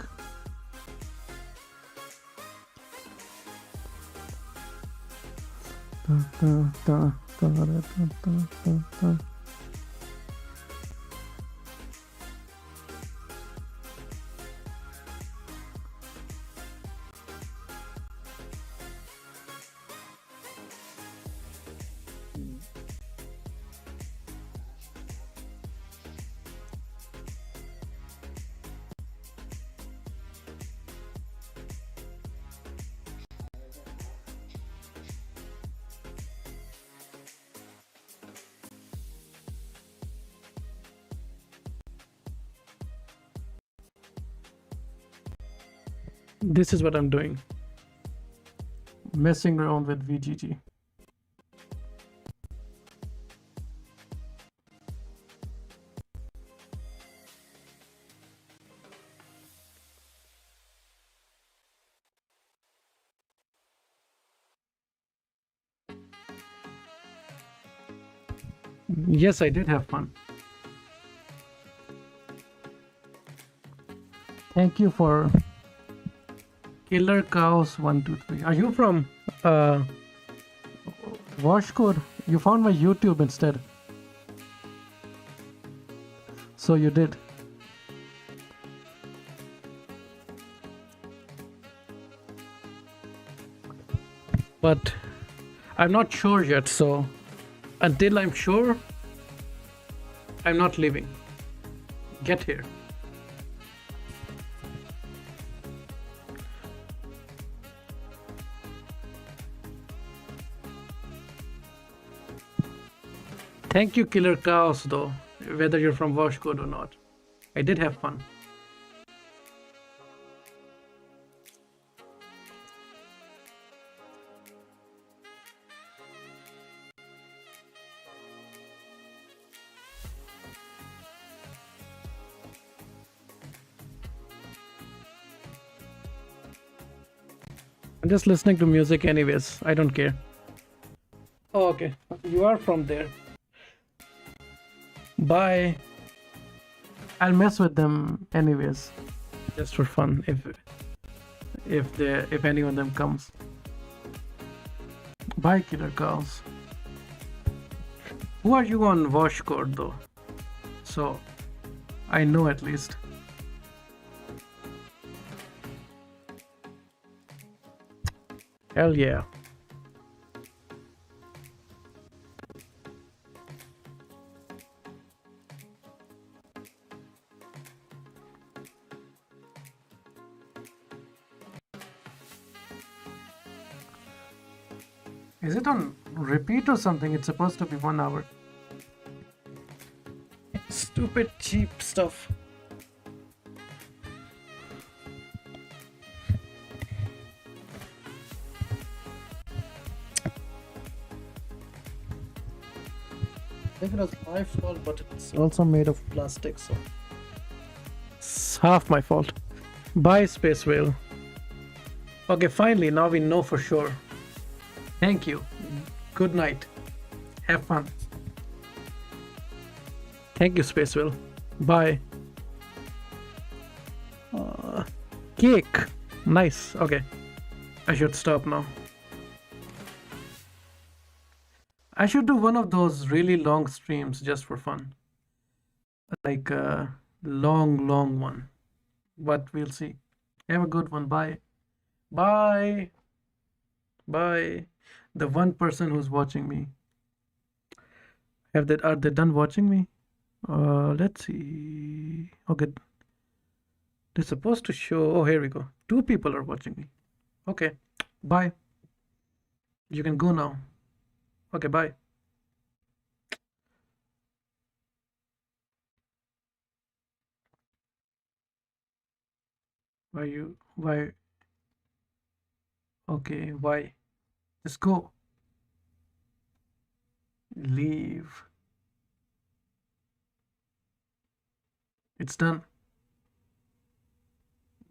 Da, da, da, da, da, da, da, da. This is what I'm doing. Messing around with VGG. Yes, I did have fun. Thank you for Killer Cows 123. Are you from Washcode? You found my YouTube instead. So you did. But I'm not sure yet, so until I'm sure, I'm not leaving. Get here. Thank you, Killer Chaos, though, whether you're from Washcode or not. I did have fun. I'm just listening to music anyways. I don't care. Oh, okay. You are from there. Bye. I'll mess with them anyways, just for fun. If any of them comes. Bye, Killer Cows. Who are you on Washcode though? So I know at least. Hell yeah. Is it on repeat or something? It's supposed to be 1 hour. Stupid cheap stuff. I think it was my fault, but it's also made of plastic, so it's half my fault. Bye, Space Whale. Okay, finally, now we know for sure. Thank you. Good night. Have fun. Thank you, Space Whale. Bye. Cake. Nice. Okay. I should stop now. I should do one of those really long streams just for fun. Like a long one. But we'll see. Have a good one. Bye. Bye. Bye. The one person who's watching me. Are they done watching me? Let's see. Okay. They're supposed to show. Oh, here we go. 2 people are watching me. Okay. Bye. You can go now. Okay, bye. Why? Okay, why? Just go. Leave. It's done.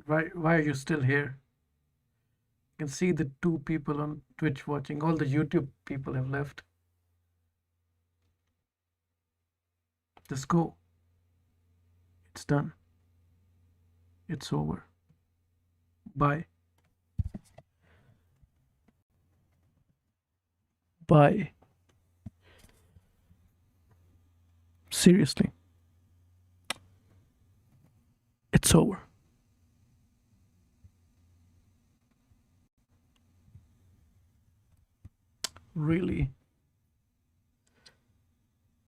Why are you still here? You can see the 2 people on Twitch watching. All the YouTube people have left. Just go. It's done. It's over. Bye. Bye. Seriously. It's over. Really?